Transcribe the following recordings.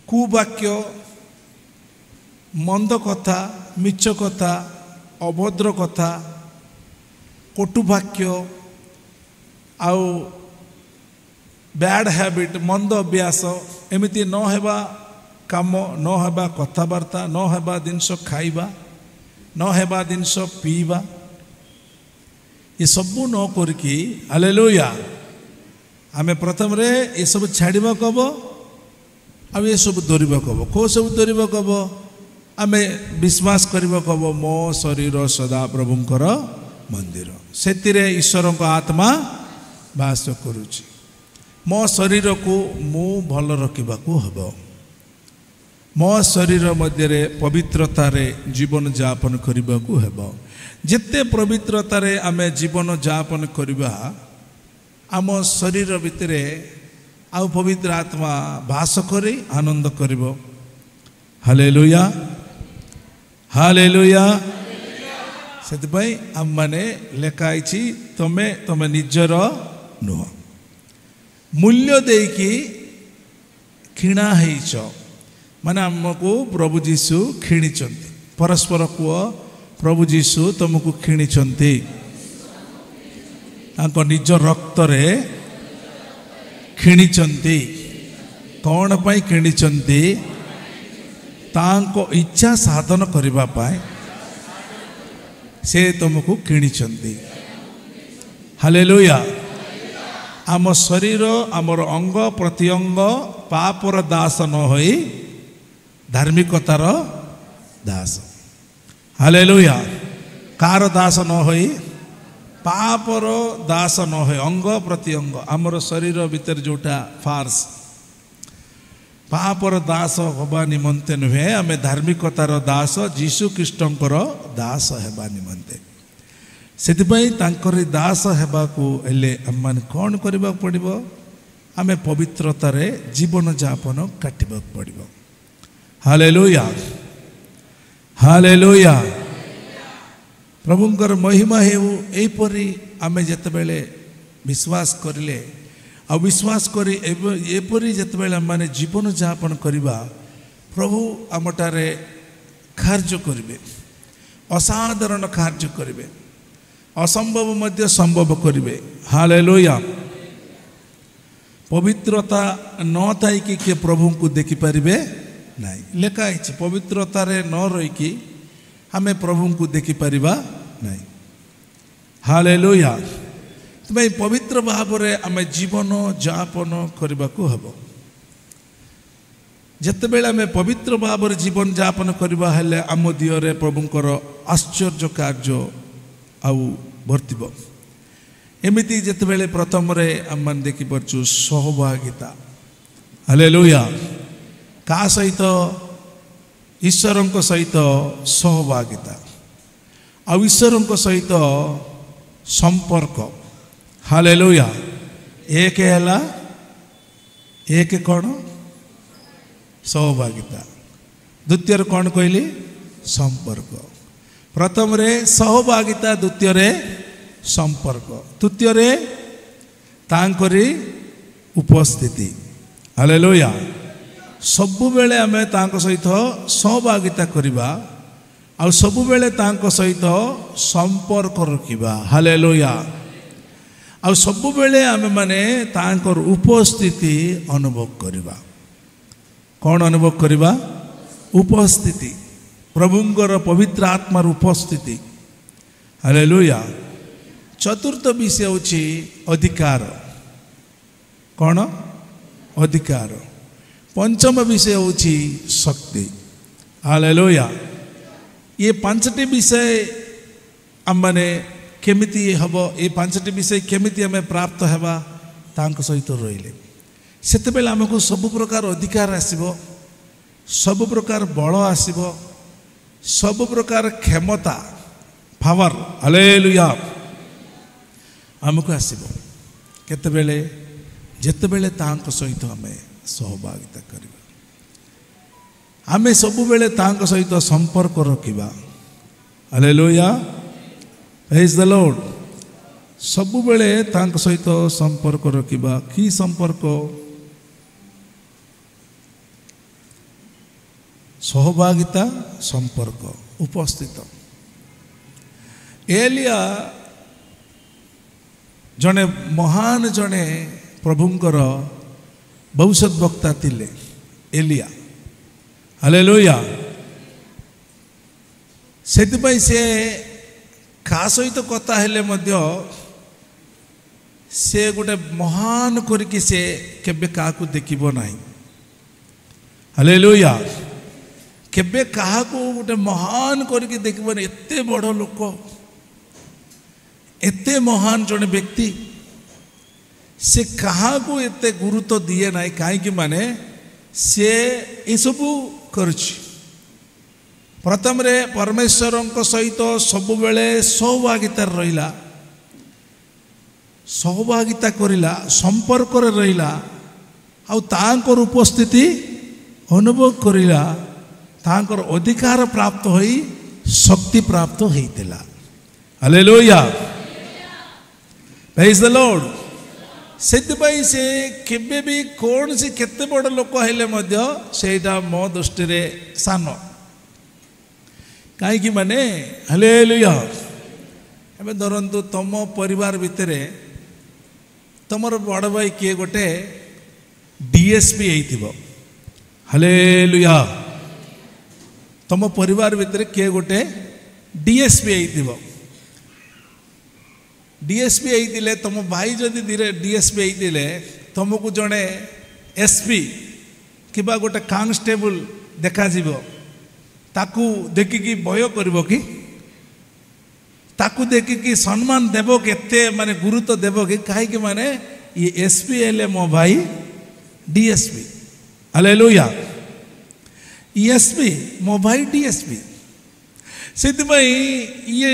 କୁବାକ୍ୟ, ମନ୍ଦ କଥା, ମିଛ କଥା, ଅଭଦ୍ର କଥା, କଟୁବାକ୍ୟ ଆଉ ବ୍ୟାଡ୍ ହ୍ୟାବିଟ୍, ମନ୍ଦ ଅଭ୍ୟାସ, ଏମିତି ନ ହେବା କାମ, ନ ହେବା କଥାବାର୍ତ୍ତା, ନ ହେବା ଜିନିଷ ଖାଇବା, ନ ହେବା ଜିନିଷ ପିଇବା, ଏସବୁ ନ କରିକି ହାଲେଲୁୟା ଆମେ ପ୍ରଥମରେ ଏସବୁ ଛାଡ଼ିବାକୁ ହବ। ଆଉ ଏସବୁ ଦୂରିବାକୁ ହବ। କେଉଁ ସବୁ ଦୂରିବାକୁ ହବ? ଆମେ ବିଶ୍ୱାସ କରିବାକୁ ହବ ମୋ ଶରୀର ସଦାପ୍ରଭୁଙ୍କର ମନ୍ଦିର, ସେଥିରେ ଈଶ୍ୱରଙ୍କ ଆତ୍ମା ବାସ କରୁଛି। ମୋ ଶରୀରକୁ ମୁଁ ଭଲ ରଖିବାକୁ ହବ। ମୋ ଶରୀର ମଧ୍ୟରେ ପବିତ୍ରତାରେ ଜୀବନ ଯାପନ କରିବାକୁ ହେବ। ଯେତେ ପବିତ୍ରତାରେ ଆମେ ଜୀବନ ଯାପନ କରିବା, ଆମ ଶରୀର ଭିତରେ ଆଉ ପବିତ୍ର ଆତ୍ମା ବାସ କରି ଆନନ୍ଦ କରିବ। Hallelujah, hallelujah. ସେଥିପାଇଁ ଆମମାନେ ଲେଖା ହେଇଛି ତମେ ନିଜର ନୁହଁ, ମୂଲ୍ୟ ଦେଇକି କିଣା ହେଇଛ। ମାନେ ଆମକୁ ପ୍ରଭୁ ଯୀଶୁ କିଣିଛନ୍ତି। ପରସ୍ପର କୁହ, ପ୍ରଭୁ ଯୀଶୁ ତମକୁ କିଣିଛନ୍ତି। ତାଙ୍କ ନିଜ ରକ୍ତରେ କିଣିଛନ୍ତି। କ'ଣ ପାଇଁ କିଣିଛନ୍ତି? ତାଙ୍କ ଇଚ୍ଛା ସାଧନ କରିବା ପାଇଁ ସେ ତମକୁ କିଣିଛନ୍ତି। ହାଲେଲୁୟା। ଆମ ଶରୀର, ଆମର ଅଙ୍ଗ ପ୍ରତ୍ୟଙ୍ଗ ପାପର ଦାସ ନ ହୋଇ ଧାର୍ମିକତାର ଦାସ। ହାଲେଲୁୟା। କାହାର ଦାସ ନ ହୋଇ? ପାପର ଦାସ ନ ହୋଇ। ଅଙ୍ଗ ପ୍ରତ୍ୟଙ୍ଗ ଆମର ଶରୀର ଭିତରେ ଯେଉଁଟା ଫାର୍ସ, ପାପର ଦାସ ହେବା ନିମନ୍ତେ ନୁହେଁ, ଆମେ ଧାର୍ମିକତାର ଦାସ, ଯୀଶୁ ଖ୍ରୀଷ୍ଟଙ୍କର ଦାସ ହେବା ନିମନ୍ତେ। ସେଥିପାଇଁ ତାଙ୍କରି ଦାସ ହେବାକୁ ହେଲେ ଆମମାନେ କ'ଣ କରିବାକୁ ପଡ଼ିବ? ଆମେ ପବିତ୍ରତାରେ ଜୀବନ ଯାପନ କାଟିବାକୁ ପଡ଼ିବ। Hallelujah, hallelujah. ପ୍ରଭୁଙ୍କର ମହିମା ହେଉ। ଏହିପରି ଆମେ ଯେତେବେଳେ ବିଶ୍ୱାସ କରିଲେ, ଆଉ ବିଶ୍ୱାସ କରି ଏପରି ଯେତେବେଳେ ଆମମାନେ ଜୀବନ ଯାପନ କରିବା, ପ୍ରଭୁ ଆମଠାରେ କାର୍ଯ୍ୟ କରିବେ, ଅସାଧାରଣ କାର୍ଯ୍ୟ କରିବେ, ଅସମ୍ଭବ ମଧ୍ୟ ସମ୍ଭବ କରିବେ। ହାଲେଲୁୟା। ପବିତ୍ରତା ନଥାଇକି କିଏ ପ୍ରଭୁଙ୍କୁ ଦେଖିପାରିବେ ନାହିଁ। ଲେଖା ହେଇଛି ପବିତ୍ରତାରେ ନ ରହିକି ଆମେ ପ୍ରଭୁଙ୍କୁ ଦେଖିପାରିବା ନାହିଁ। ହାଲେଲୁୟା। ସେଥିପାଇଁ ପବିତ୍ର ଭାବରେ ଆମେ ଜୀବନ ଯାପନ କରିବାକୁ ହେବ। ଯେତେବେଳେ ଆମେ ପବିତ୍ର ଭାବରେ ଜୀବନ ଯାପନ କରିବା ହେଲେ ଆମ ଦିହରେ ପ୍ରଭୁଙ୍କର ଆଶ୍ଚର୍ଯ୍ୟ କାର୍ଯ୍ୟ ଆଉ ବର୍ତ୍ତିବ। ଏମିତି ଯେତେବେଳେ ପ୍ରଥମରେ ଆମମାନେ ଦେଖିପାରୁଛୁ ସହଭାଗିତା। ହାଲେଲୁୟା। କାହା ସହିତ? ଈଶ୍ୱରଙ୍କ ସହିତ ସହଭାଗିତା, ଆଉ ଈଶ୍ୱରଙ୍କ ସହିତ ସମ୍ପର୍କ। ହାଲେଲୁୟା। ଏକ ହେଲା, ଏକ କ'ଣ? ସହଭାଗିତା। ଦ୍ୱିତୀୟରେ କ'ଣ କହିଲି? ସମ୍ପର୍କ। ପ୍ରଥମରେ ସହଭାଗିତା, ଦ୍ୱିତୀୟରେ ସମ୍ପର୍କ, ତୃତୀୟରେ ତାଙ୍କରି ଉପସ୍ଥିତି। ହାଲେଲୁୟା। ସବୁବେଳେ ଆମେ ତାଙ୍କ ସହିତ ସହଭାଗିତା କରିବା, ଆଉ ସବୁବେଳେ ତାଙ୍କ ସହିତ ସମ୍ପର୍କ ରଖିବା। ହାଲେଲୁୟା। ଆଉ ସବୁବେଳେ ଆମେମାନେ ତାଙ୍କର ଉପସ୍ଥିତି ଅନୁଭବ କରିବା। କ'ଣ ଅନୁଭବ କରିବା? ଉପସ୍ଥିତି, ପ୍ରଭୁଙ୍କର ପବିତ୍ର ଆତ୍ମାର ଉପସ୍ଥିତି। ହାଲେଲୁୟା। ଚତୁର୍ଥ ବିଷୟ ହେଉଛି ଅଧିକାର। କ'ଣ? ଅଧିକାର। ପଞ୍ଚମ ବିଷୟ ହେଉଛି ଶକ୍ତି। ହାଲେଲୁୟା। ଏ ପାଞ୍ଚଟି ବିଷୟ ଆମମାନେ କେମିତି ହେବ, ଏ ପାଞ୍ଚଟି ବିଷୟ କେମିତି ଆମେ ପ୍ରାପ୍ତ ହେବା? ତାଙ୍କ ସହିତ ରହିଲେ ସେତେବେଳେ ଆମକୁ ସବୁ ପ୍ରକାର ଅଧିକାର ଆସିବ, ସବୁ ପ୍ରକାର ବଳ ଆସିବ, ସବୁ ପ୍ରକାର କ୍ଷମତା, ପାୱାର, ହାଲେଲୁୟା, ଆମକୁ ଆସିବ। କେତେବେଳେ? ଯେତେବେଳେ ତାଙ୍କ ସହିତ ଆମେ ସହଭାଗିତା କରିବା, ଆମେ ସବୁବେଳେ ତାଙ୍କ ସହିତ ସମ୍ପର୍କ ରଖିବା। ହାଲେଲୁୟା, ପ୍ରେଜ୍ ଦ ଲର୍ଡ। ସବୁବେଳେ ତାଙ୍କ ସହିତ ସମ୍ପର୍କ ରଖିବା। କି ସମ୍ପର୍କ? सहभागिता संपर्क उपस्थित। एलिया जने महान जने प्रभुंकर भविष्यत वक्ता थिले एलिया। हालेलुया। सेतिपई से का सहित कथा हेले मध्य से गोटे महान करके से केबे काकू देखिबो नाही। हालेलुया। केबे काकू गोटे महान करके देखिबो नहीं। एते बड़ लोक एते महान जने व्यक्ति से काहाकू एते गुरुत्व दिए नाही काहे माने से ये सबू करछि। प्रथम रे परमेश्वर सहित सबु बेले सहभागिता रहिला, सहभागिता करिला, संपर्क रे रहिला, आ तांकर उपस्थिति अनुभव करिला, तांकर अधिकार प्राप्त होई शक्ति प्राप्त होइतिला। हालेलुया। Praise the Lord. सेतिपई से केबे भी कौन सी केते बड़ लोक हेले मध्य सेटा मो दृष्टि रे सान काहे माने। हालेलुया। एबे धरंतु तम परिवार भितरे तमर बड़ भाई किए गोटे डीएसपी हेइतिबो। हालेलुया। तम परिवार भितरे किए गोटे डीएसपी हेइतिबो। डीएसपी हेइतिले तम भाई जदि डीएसपी हेइतिले तुमको जड़े एसपी किबा गोटे कांस्टेबल देखा जीवो ताकू देखिकी भय करिवो कि ताकू देखिकी सम्मान देवो केते माने गुरुत्व देवो कि काहे माने ये एसपी हेले मो भाई डीएसपी। हालेलुया। एसपी मो भाई डीएसपी सेतिपई ये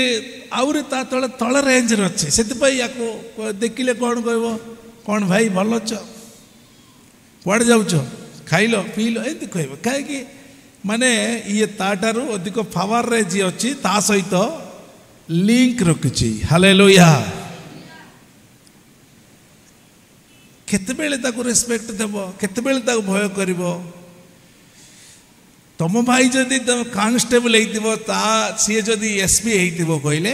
आउरे ता तले तले रेंज रे अछि। सेतिपई याको देखिले कोन कहबो कोन भाई भल छ कुआडे जाउछ खाइलो पीलो एति कहबो काहे कि माने ये ताटारू अधिक पावर रे जी अछि ता सहित लिंक रखिछि। हालेलुया। केते बेले ताको रेस्पेक्ट देबो, केते बेले ताको भय करबो। तम भाई जदि तुम कांस्टेबल हेइतिबो ता सी जदि एसपी हेइतिबो कहले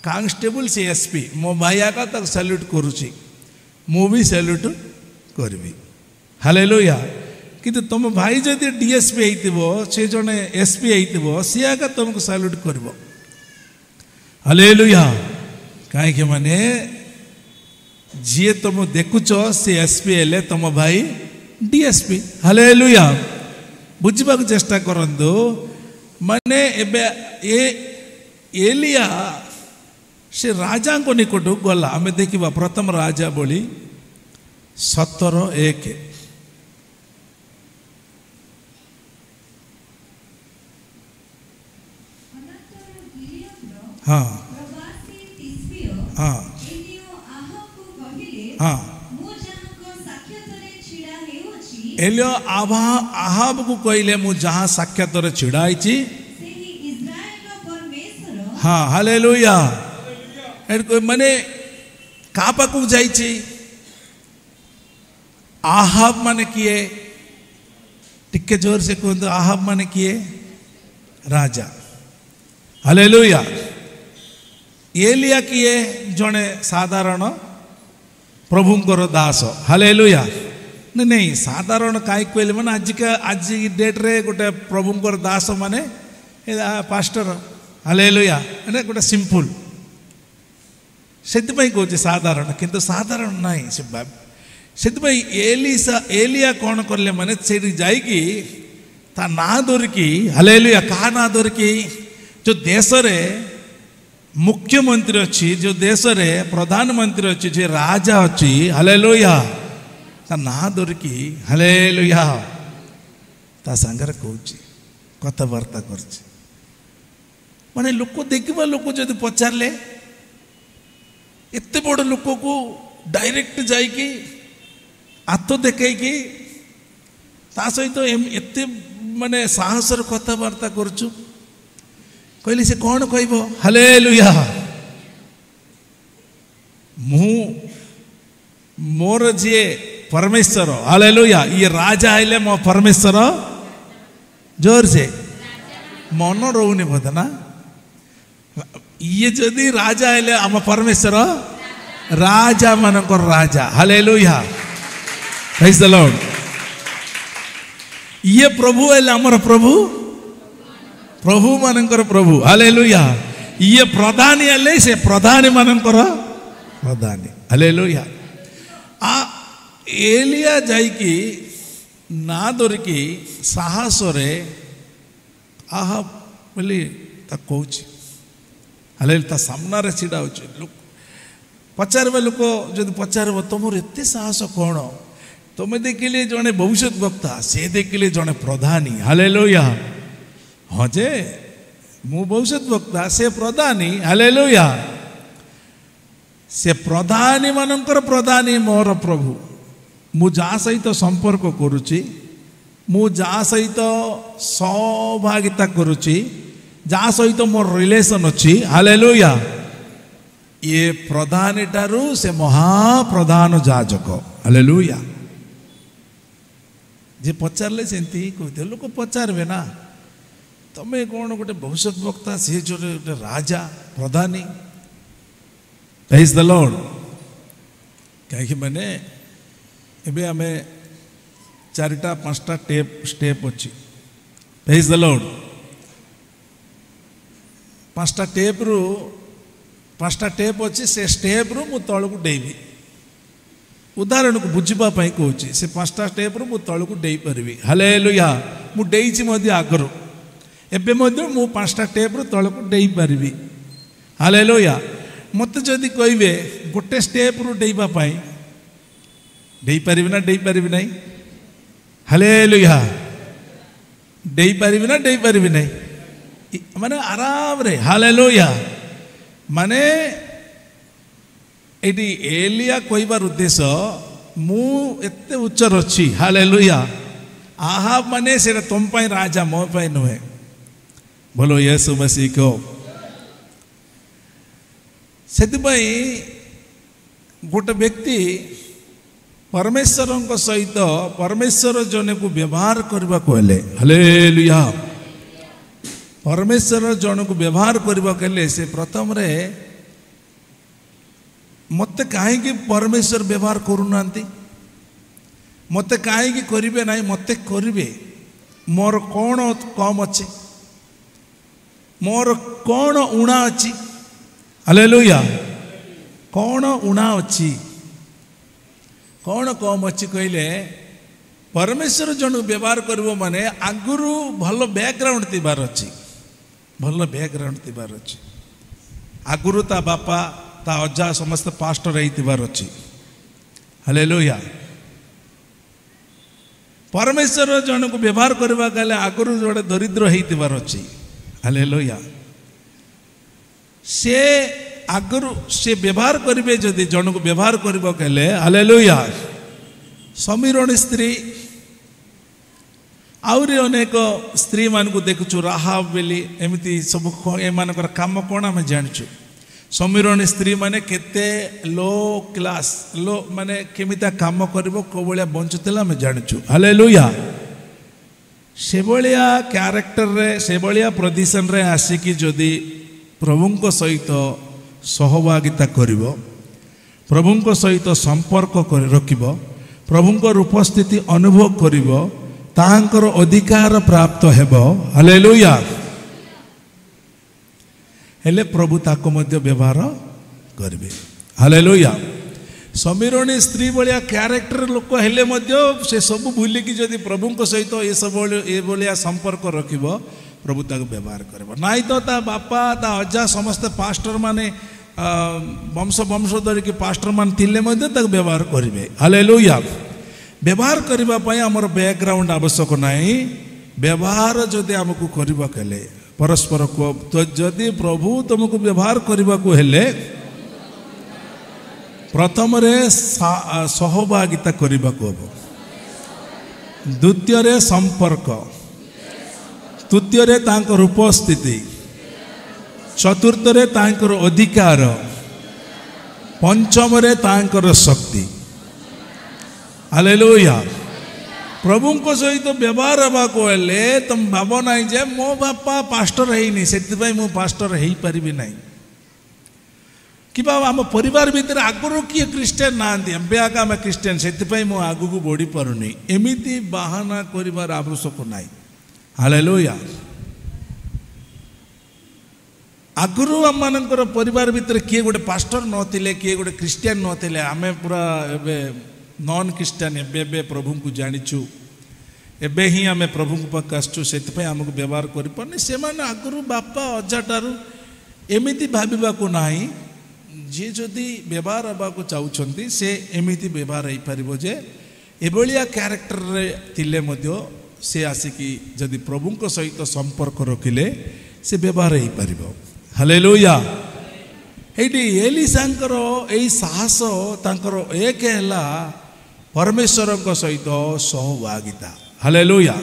कांस्टेबल सी एसपी मो भाई आका तक सैल्यूट करूछि, मु भी सैल्यूट करबी। हालेलुया। किंतु तुम भाई जदि डीएसपी हेइतिबो से जने एसपी हेइतिबो सी आका तुमको सैल्यूट करबो। हालेलुया। काहे के माने जे तुम देखुछ से एसपी हेले तुम भाई डीएसपी। हालेलुया। बुझा चेष्टा करंतु माने एबे एलिया से राजा को निकट गला। आमे देखिबा प्रथम राजा बोली 17:1। हाँ हाँ हाँ। एलिया आहाब को कहले मु जहाँ साक्षात रे छिड़ाई हाँ। हालेलुया। माने का पाकू जाइछि आहाब माने किए टिके जोर से कहते आहाब माने किए राजा। हालेलुया। एलिया किए जड़े साधारण प्रभुंकर दास। हालेलुया। नहीं नहीं साधारण कहीं कहले मैंने आज डेट रे गोटे प्रभुंकर दास माने पास्टर। हालेलुया। माने गोटे सिंपल से कहूँ साधारण किंतु साधारण नहीं से एलिया कौन करले माने से जाइकी ता ना धरिकी। हालेलुया। कहा ना धरिकी जो देश रे मुख्यमंत्री अच्छी, जो देश रे प्रधानमंत्री अच्छी, जो राजा अच्छी। हालेलुया। ता ना धरिकी हालेलुया ता सांगरे कहूची कथबार्ता करची। माने लोक देखिबा लोक जदि पचारले एते बड़ लोक को डायरेक्ट जाइकी आत्म देखैकी ता सहित एते माने साहस रे कथबार्ता करछु कहली से कौन कहबो। हालेलुया। मु मोर जे परमेश्वर। हालेलुया। ये राजा आइले मो परमेश्वर जोर से मन रोनी बोध ना ये जदि राजा हेले आम परमेश्वर राजा मानकर राजा हालेलुया प्रेज द लॉर्ड ये प्रभु हेले आमर प्रभु प्रभु मानकर प्रभु हालेलुया ये प्रधानी हेले से प्रधानी मानकर प्रधानी हालेलुया आ एलिया जाइकी ना धरिकी साहस रे आहा बोली ता कहूँ हाले ता सामना रे छिड़ा हो पचारे लोक जब पचार तुम एत साहस कौन तुम्हें देखिले जड़े भविष्य वक्ता से देखिले जड़े प्रधानी हालेलुया हाँ जे मु भविष्य वक्ता से प्रधानी हालेलुया से प्रधानी मानकर प्रधानी मोर प्रभु मु जा सहित संपर्क करुच्ची मु जा सहित सहभागिता करुच्ची जा सहित मोर रिलेशन अच्छी हालेलुया ये प्रधानी ठारू से महाप्रधान जाजक हालेलुया जे पचारे से कहते लोक पचारे ना तुम्हें कौन गोटे भविष्य वक्ता सी जो राजा प्रधानी प्रेज द लॉर्ड कहीं मैंने एबे आमे चारिटा पांचटा स्टेप अच्छी प्रेज द लॉर्ड पांचटा टेप अच्छी से स्टेप रु मु तल को डेबी उदाहरण को बुझा कहूँ से पांचटा स्टेप रु मु तल को डेई पारि हालेलुया मु डेइछि मध्य आगरु एबे मध्य मु पांचटा स्टेप रु तल को डेई पारि हालेलुया मत जदि कहे गोटे स्टेप रु डेइबा पाई डेई पारि ना डेई पारि नहीं हालेलुया डेई पारि ना डेई पारि नहीं माने आराम रे हालेलुया माने एटी एलिया कहबार उद्देश्य मु एते उच्चर अच्छी हालेलुया आहा माने से तुम पाई राजा मो पाई नुहे बोलो यीशु मसीह को से गोटे व्यक्ति परमेश्वर सहित परमेश्वर जन को व्यवहार करने को हेले हालेलुया परमेश्वर जन को व्यवहार करने को हेले से प्रथम रे मत कहीं परमेश्वर व्यवहार करूना मत कहीं करेंगे ना मत करेंगे मोर कौन कम अच्छे मोर कौन उणा अच्छी हालेलुया कौन उणा अच्छी कौन कम अच्छी कहले परमेश्वर जन व्यवहार करिवो माने आगुरु भल बैकग्राउंड थिबार अच्छी भल बैकग्राउंड थिबार अच्छी आगुरु ता बापा ता अजा समस्त पास्टर होइतिबार अच्छी हालेलुया परमेश्वर जन को व्यवहार करबा गले आगुरु जोड़े दरिद्र होइतिबार अच्छी हालेलुया से आगुरु से व्यवहार करेंगे जदि जन को व्यवहार करबा कहले हालेलुया समीरणी स्त्री आउरी अनेक स्त्री मान को देखुचु राहाब बेली एमती सब एमानकर काम कौन आम जानिछु समीरणी स्त्री माने केते लो क्लास लो माने केमिता काम करबो को बलिया बंचुतला आम जानिछु हालेलुया से बलिया कैरेक्टर रे से बलिया पोजीशन रे आसिकी जदि प्रभुंको सहित सहभागिता करिवो प्रभुंको सहित संपर्क रखिबो प्रभुंकर उपस्थिति अनुभव करिवो तांकर अधिकार प्राप्त हेबो हालेलुया हेले प्रभु ताको मध्य व्यवहार करिवे हालेलुया समीरणी स्त्री बलिया कैरेक्टर लोक हेले मध्य से सब भूलिकी जदि प्रभुंको सहित ये सब ये बलिया संपर्क रखिबो प्रभु ताको व्यवहार करिवो नाई तो ता बापा ता अजा समस्त पास्टर माने वंश वंशधर की पास्टर मान थिले मध्य ताको व्यवहार करिवे हालेलुया व्यवहार करबा पई हमर बैकग्राउंड आवश्यक नाही व्यवहार जदि हमकु करबा केले परस्पर को तो जदि प्रभु तुमको व्यवहार करबा को हेले प्रथम रे सहभागिता करबा को द्वितीय रे संपर्क तृतीय रे तांकर उपस्थिति चतुर्थ रे तांकर अधिकार पंचम रे तांकर शक्ति हालेलुया प्रभु को सहित व्यवहार हवा को हेले तुम भाव ना जे मो बापा पास्टर है से मु पास्टर हो पारि ना कि आम परिवार भितर आगुरी किए क्रिस्टियन ना एवं आम क्रिस्टियन से आगू को बढ़ी पारुनी एमती बाहाना कर आवश्यक ना। हालेलुया। आगुरी आम मानकर परिवार भितर किए गोटे पास्टर नथिले किए गोटे क्रिस्टियन नथिले आमे पूरा एबे नॉन क्रिस्टियन एबे प्रभु को जानिचु एबे ही आमे प्रभु को पाक आसचु से आमको व्यवहार कर पारनी से माने आगुरी बापा अजाठारू एमिति भाबिबा को नाही जी जदि व्यवहार हवा को चाहते से एमिति व्यवहार हो पार जे एभलिया क्यारेक्टर रे थिले मध्य से आसिकी जदि प्रभु को सहित संपर्क रखिले से व्यवहार हो पार। हालेलुया। एटी एलिसांकर एई साहस तांकर एक हैला परमेश्वर को सहित सहभागिता। हालेलुया।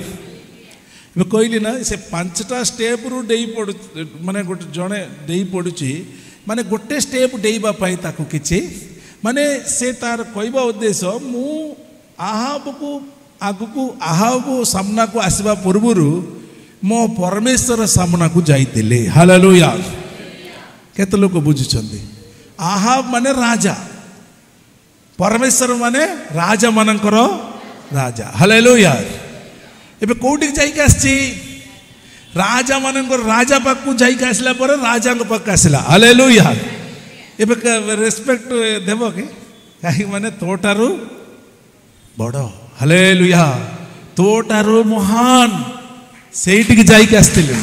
मैं कहली ना से 5टा स्टेप रु डेई पड़ माने गोटे जणे डेई पड़ुची माने गोटे स्टेप डेइबा पाई ताकू किछि माने से तार कहबा उद्देश्य मु आहाब को आगु को आहाब सामना को आसीबा पूर्वरु मो परमेश्वर सामना को जाइतिले। हालेलुया। केते लोक बुझुछन्ती आहाब माने राजा परमेश्वर माने राजा मानकर राजा। हालेलुया। एबे कोठी जाइके आछि राजा मानकर राजा पाकू जाइके आसला पर राजा को पाक आसला। हालेलुया। एबे रेस्पेक्ट देबो के काहे माने तोटारू बड़। हालेलुया। तोटारू महान सेठी के जाइके आस्तिले।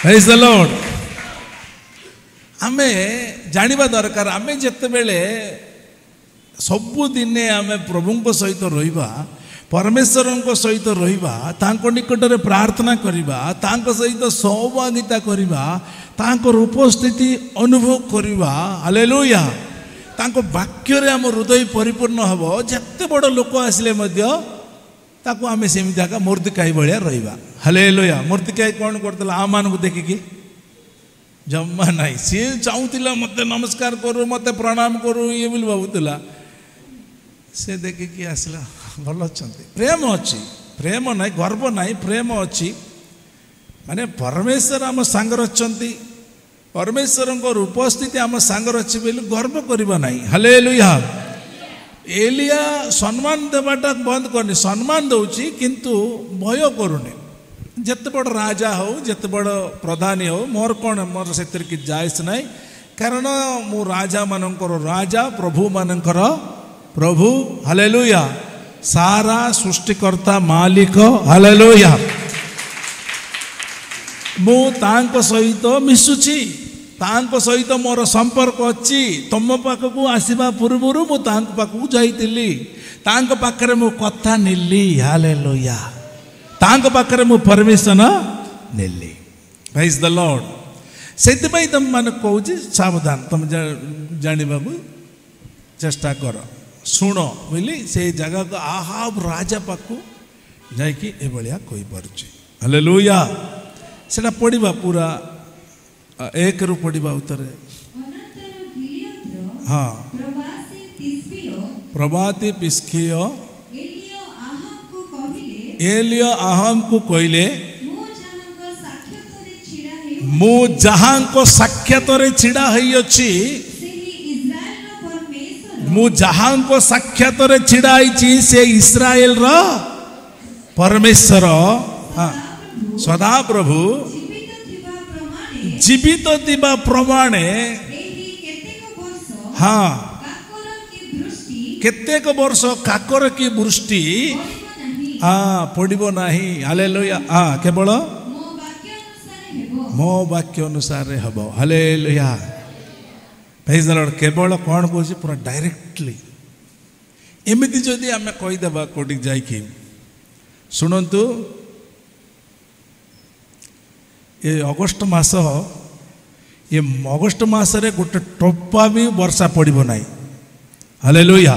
Praise the Lord. आमे जानिबा दरकार आमे जत्ते बेले सबु दिने आमे प्रभु को सहित रहिबा परमेश्वर सहित रहिबा तांको निकट रे प्रार्थना करिबा तांको सहित सहभागिता करिबा तांको उपस्थिति अनुभव करिबा। हालेलुया। तांको वाक्य रे हम हृदय परिपूर्ण हबो जत्ते बड़ लोक आसिले मध्य ताको आमे सेमिता का मूर्तिकाई भलिया रहिबा। हालेलुया। मूर्तिकाई कोन करतला आ मान को देखि जम्मा नहीं सी चाहूला मत नमस्कार करू मत प्रणाम करू ये बोली भावुला से देखिकी आसला भल अच्छा प्रेम अच्छी प्रेम ना गर्व ना प्रेम अच्छी माने परमेश्वर आम सांगर अच्छा परमेश्वर उपस्थिति आम सांगर अच्छी बोली गर्व करवा ना। हालेलुया। एलिया सम्मान देवाटा बंद करनी सम्मान दौची किंतु भय करूनी जिते बड़ राजा हो जिते बड़ प्रधानी हो मोर कौन मोर से कि जायस ना कारण मु राजा मानकर राजा प्रभु मानकर प्रभु। हालेलुया। सारा सृष्टिकर्ता मालिक। हालेलुया। मु तांको सहित मिसुची तांको सहित मोर संपर्क अच्छी तुम पाखक आसवा पूर्वर मु तांको पाखक जाइतिली तांको पाखरे मु कथा नेली। हालेलुया। तांको पाखरे मु परमिशन नेली। Praise the lord. सेति पई तुम माने कहूची सावधान तुम जानिबा को चेष्टा कर शुण बोली से जगह को आहाब राजा पाखु जाइकी ए भलिया कहि परछि। हालेलुया। सेटा पढ़िबा पूरा एक रु पढ़िबा उतरे। हाँ प्रभाती पिस्कियो एलियो आहाब को कहले मु जहां को साक्षात रे छिड़ा हई अछि मु जहां को साक्षात रे छिड़ा छी से इस्राएल रो परमेश्वर। हाँ सदा प्रभु जीवित दिबा प्रमाणे हाँ केतेक वर्ष काकर की वृष्टि हाँ पड़ो ना। हालेलुया। हाँ केवल मो वाक्य अनुसार हम। हालेलुया। Praise the Lord. केवल कौन कह पूरा डायरेक्टली एमती जदि आम कहीदेबा कोटी जाइकी शुणु ये अगस्ट मास ये अगस्ट मसरे गोटे टोपा भी वर्षा पड़ो ना। हालेलुया।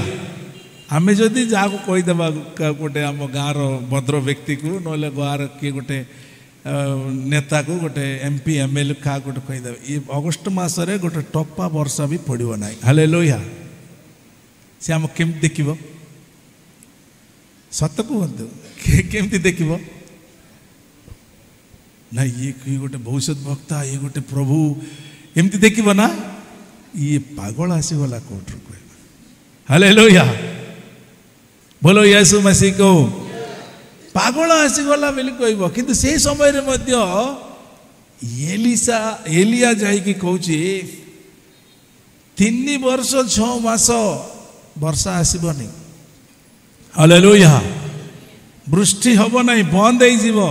आमे जदि जहाँ को कहीदेबा गोटे आम गाँव भद्र व्यक्ति को ना गाँव किए गोटे नेता को गोटे एमपी एमएलए क्या गोटे कहीदेवे ये अगस्ट मसरे गोटे टोपा वर्षा भी पड़ो ना। हालेलुया। से आम केम देख सत कहतु केमती देख ना ये गोटे भविष्य वक्ता ये गोटे प्रभु एमती देख ना ये पागल आसीगला कोर्ट कह हालेलुया बोलो यीशु मसीह को पागल आसीगला बोली कह किंतु से समय रे मध्य एलिया जाइकी कहूँ 3 वर्ष 6 मास वर्षा आसबनी हालेलुया वृष्टि हम ना बंद हो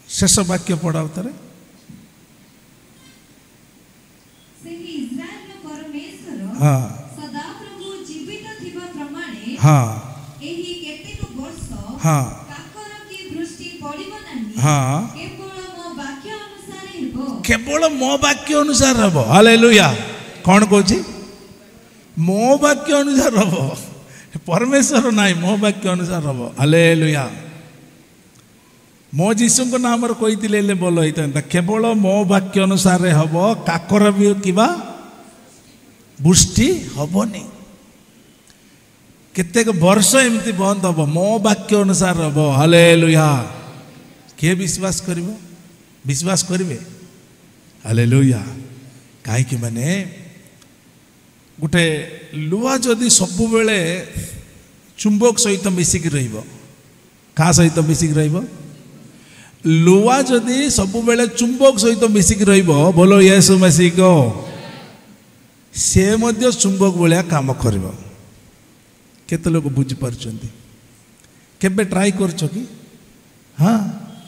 शेष वाक्य पढ़ाओ तारे हाँ हाँ हाँ हाँ केवल मो वाक्य अनुसार हम हालेलुया कौन कहूँ मो वाक्य अनुसार हम परमेश्वर नाई मो वाक्य अनुसार हम हालेलुया मो जीशु को नाम कही बोल होता केवल मो वाक्य अनुसार हम काकर भी किबा वृष्टि हेनी केतेक वर्ष एमती बंद हम मो वाक्य अनुसार हम हालेलुया किए विश्वास करिवो विश्वास करिवे हालेलुया कहीं माने गोटे लुहा जदि सबु बेले चुंबक सहित मिसिक रहिबो का सहित मिसिक रहिबो लुहा जदि सबु बेले चुंबक सहित मिसिक रहिबो बोलो यीशु मसीह को से मध्य चुंबक भलिया काम करिबो केते लोग बुझी पारछंती केबे ट्राई करछो कि हाँ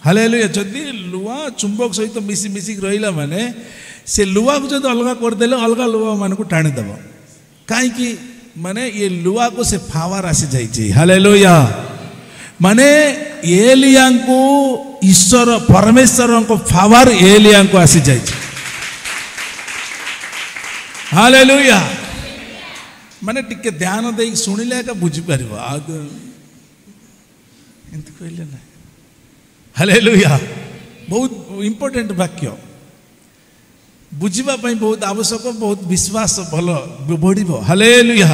हालेलुया जदि लुहा चुंबक सहित मिसी मिसिक रहिला माने से लुहा को जदि अलग कर देले अलग लुहा मान को टाणी देव कहीं माने ये लुहा को से पावर आसी जाइए हालेलुया माने एलिया को ईश्वर परमेश्वर को पावर एलिया को आसी जाइए हालेलुया माने टिके ध्यान दे शुणिले का बुझी पार एमती कहले ना हालेलुया बहुत इंपोर्टेंट वाक्य बुझा बहुत आवश्यक बहुत विश्वास भल बढ़ हालेलुया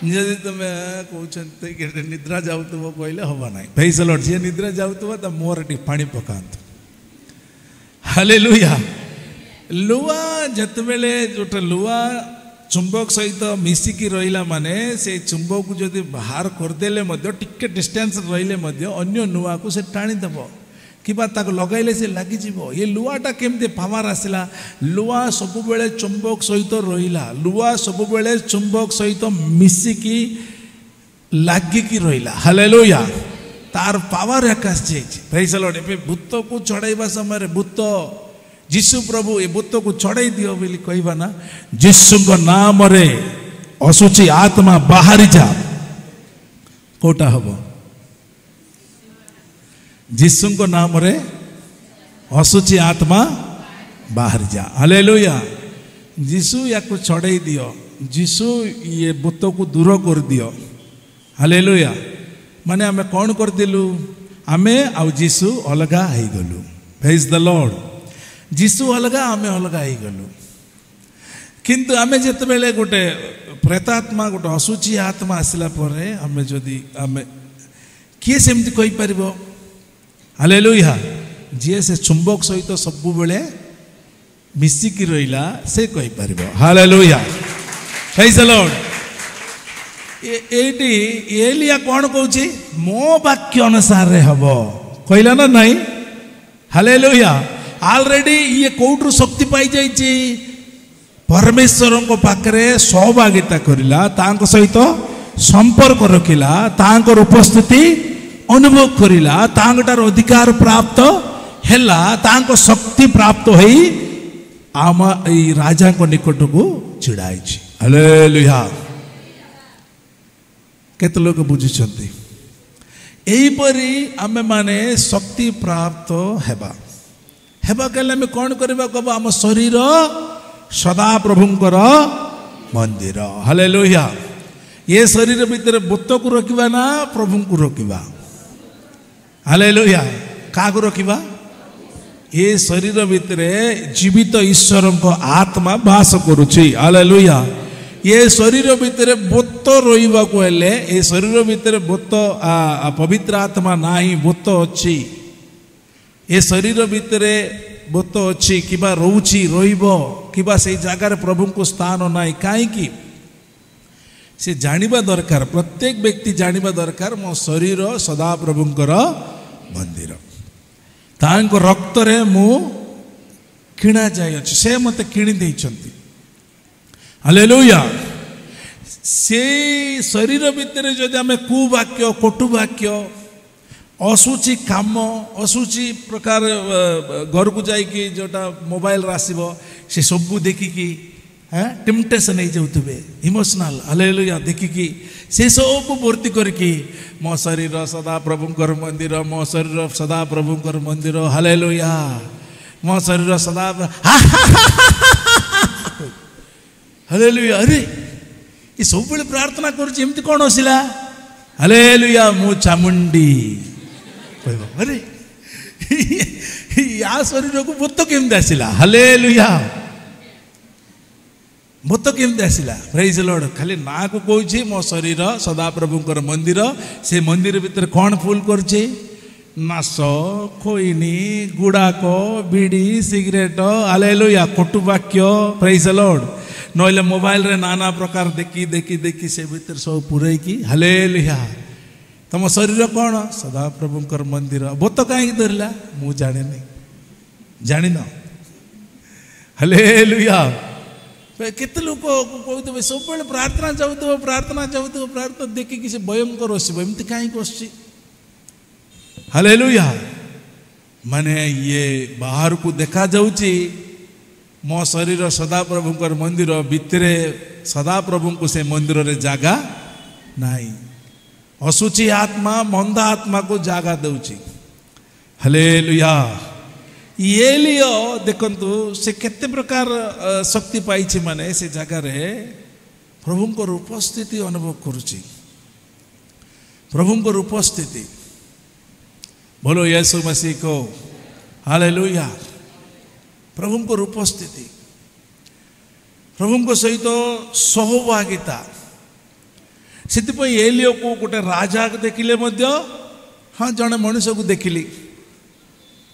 जदि तुम कहते निद्रा जाऊ कहले हम ना प्रेज द लॉर्ड जी निद्रा जाऊ तो मोर टी पानी पकातु हालेलुया लुहा जितेबले जोटे लुहा चुंबक सहित मिसिकी रहिला माने से चुंबक को जदि बाहर करदेले टिके डिस्टेंस रहिले अन्य लुहा को से टाणी देव कि लगैले से लगी ये लुहाटा केमती पावर आसला लुहा सबु बेले चुंबक सहित रहिला लुहा सबु बेले चुंबक सहित मिसिकी लागिकी रहिला हालेलुया तार पावर आकाश जाइए प्रेज द लॉर्ड ए भूत को चढ़ाइबा समय भूत जीशु प्रभु ए भूत को चढ़ाई दियो बोली कहबा ना जीशु को नाम रे असुची आत्मा बाहरी जा कोटा हबो जीशु को नाम रे असुची आत्मा बाहर जा हालेलुया जीशु या को चढ़ाई दियो जीशु ये भूत को दूर कर दियो हालेलुया माने आमे कौन कर दिलु आमे आउ जीशु अलगा हो गलु प्रेज द लॉर्ड जीशु अलगा आमे अलगा हो गलु किंतु आमे जेतेबेले गोटे प्रेतात्मा गोटे असुची आत्मा आसला परे आमे जदि आमे किए सेमती कहि परिबो हालेलुया जी से चुंबक सहित सबु बेले मिसिकी रहिला से कहि परिबो हालेलुया प्रेज द लॉर्ड एटी एलिया कौन कहूची मो वाक्य अनुसार रे हबो कहला ना नहीं हालेलुया ऑलरेडी ये कोउट्रु शक्ति पाई जाइची परमेश्वर को पाखरे सहभागिता करिला तांको सहित संपर्क रखिला तांकर उपस्थिति अनुभव करिला तांगटार अधिकार प्राप्त हैला तांको शक्ति प्राप्त होई आमा ई राजा को निकट को छिड़ाई छी हालेलुया केते लोग बुझिछंती एही परी आमे माने शक्ति प्राप्त हेबा हेबा कहले आमे कोन करबा कबो आम शरीर सदा प्रभुंकर मंदिर हालेलुया ये शरीर भीतर भूत को रखिबा ना प्रभु को रखिबा हालेलुया का को रखिबा ये शरीर भीतर जीवित ईश्वर को आत्मा वास करुछि हालेलुया ये शरीर भीतर भूत बोत रोइबा को हेले ए शरीर भितर बोत पवित्र आत्मा नाही बोत अच्छी ए शरीर भितर बोत अच्छी किबा रोची रोइबो किबा से जगार प्रभु को स्थान नाही काईकी से जानिबा दरकार प्रत्येक व्यक्ति जानिबा दरकार मो शरीर सदा प्रभुंकर मंदिर तांको रक्त रे मु किणा जाय अछि से मते किणी दैछंती हालेलुया से शरीर भितर जदि आमे कुवाक्य कटु वाक्य असुचि काम असुचि प्रकार घर को जाइकी जोटा मोबाइल रासिबो से सबु देखिकी टेम्पटेशन हो जाउतबे इमोशनल हालेलुया देखिकी से सब भर्ती करके मो शरीर सदा प्रभुंकर मंदिर मो शरीर सदा प्रभुंकर मंदिर हालेलुया मो शरीर सदा हालेलुया अरे ये सब बेले प्रार्थना करुछि एमती कोन आसिला हालेलुया मु चामुंडी कहबो अरे या शरीर को भूत केमती आसिला हालेलुया भूत केमती आसिला प्रेज लॉर्ड खाली ना को कहूँ मो शरीर सदा प्रभुंकर मंदिर से मंदिर भीतर कौन फुल करछे नाश खोइनी गुड़ाक बीड़ी सिगरेट हालेलुया कटु वाक्य प्रेज लॉर्ड नइले मोबाइल रे नाना प्रकार देखी देखी देखी से भीतर सब पुरई की हालेलुया तम शरीर कौन सदा प्रभुंकर मंदिर भूत कहीं धरला मु जाने नहीं जानी न हालेलुया केते लोक कहते सब प्रार्थना जाऊे प्रार्थना देखिकी से भयंकर आसब एमती कहीं आसी हालेलुया माने ये बाहर को देखा जाउची मो शरीर सदा प्रभुंकर मंदिर भितरे सदा प्रभु को से मंदिर रे जागा नाही असुचि आत्मा मंदा आत्मा को जागा दउची हालेलुया एलियो देखंतु से केते प्रकार शक्ति पाइछि माने से जगह रे प्रभुंकर उपस्थिति अनुभव करुछि प्रभुंकर उपस्थिति बोलो यीशु मसीह को हालेलुया प्रभुंकर उपस्थिति प्रभुंक सहित सहभागिता से एलियो को गोटे राजा देखिले मध्य हाँ जड़े मनुष्य को देखिली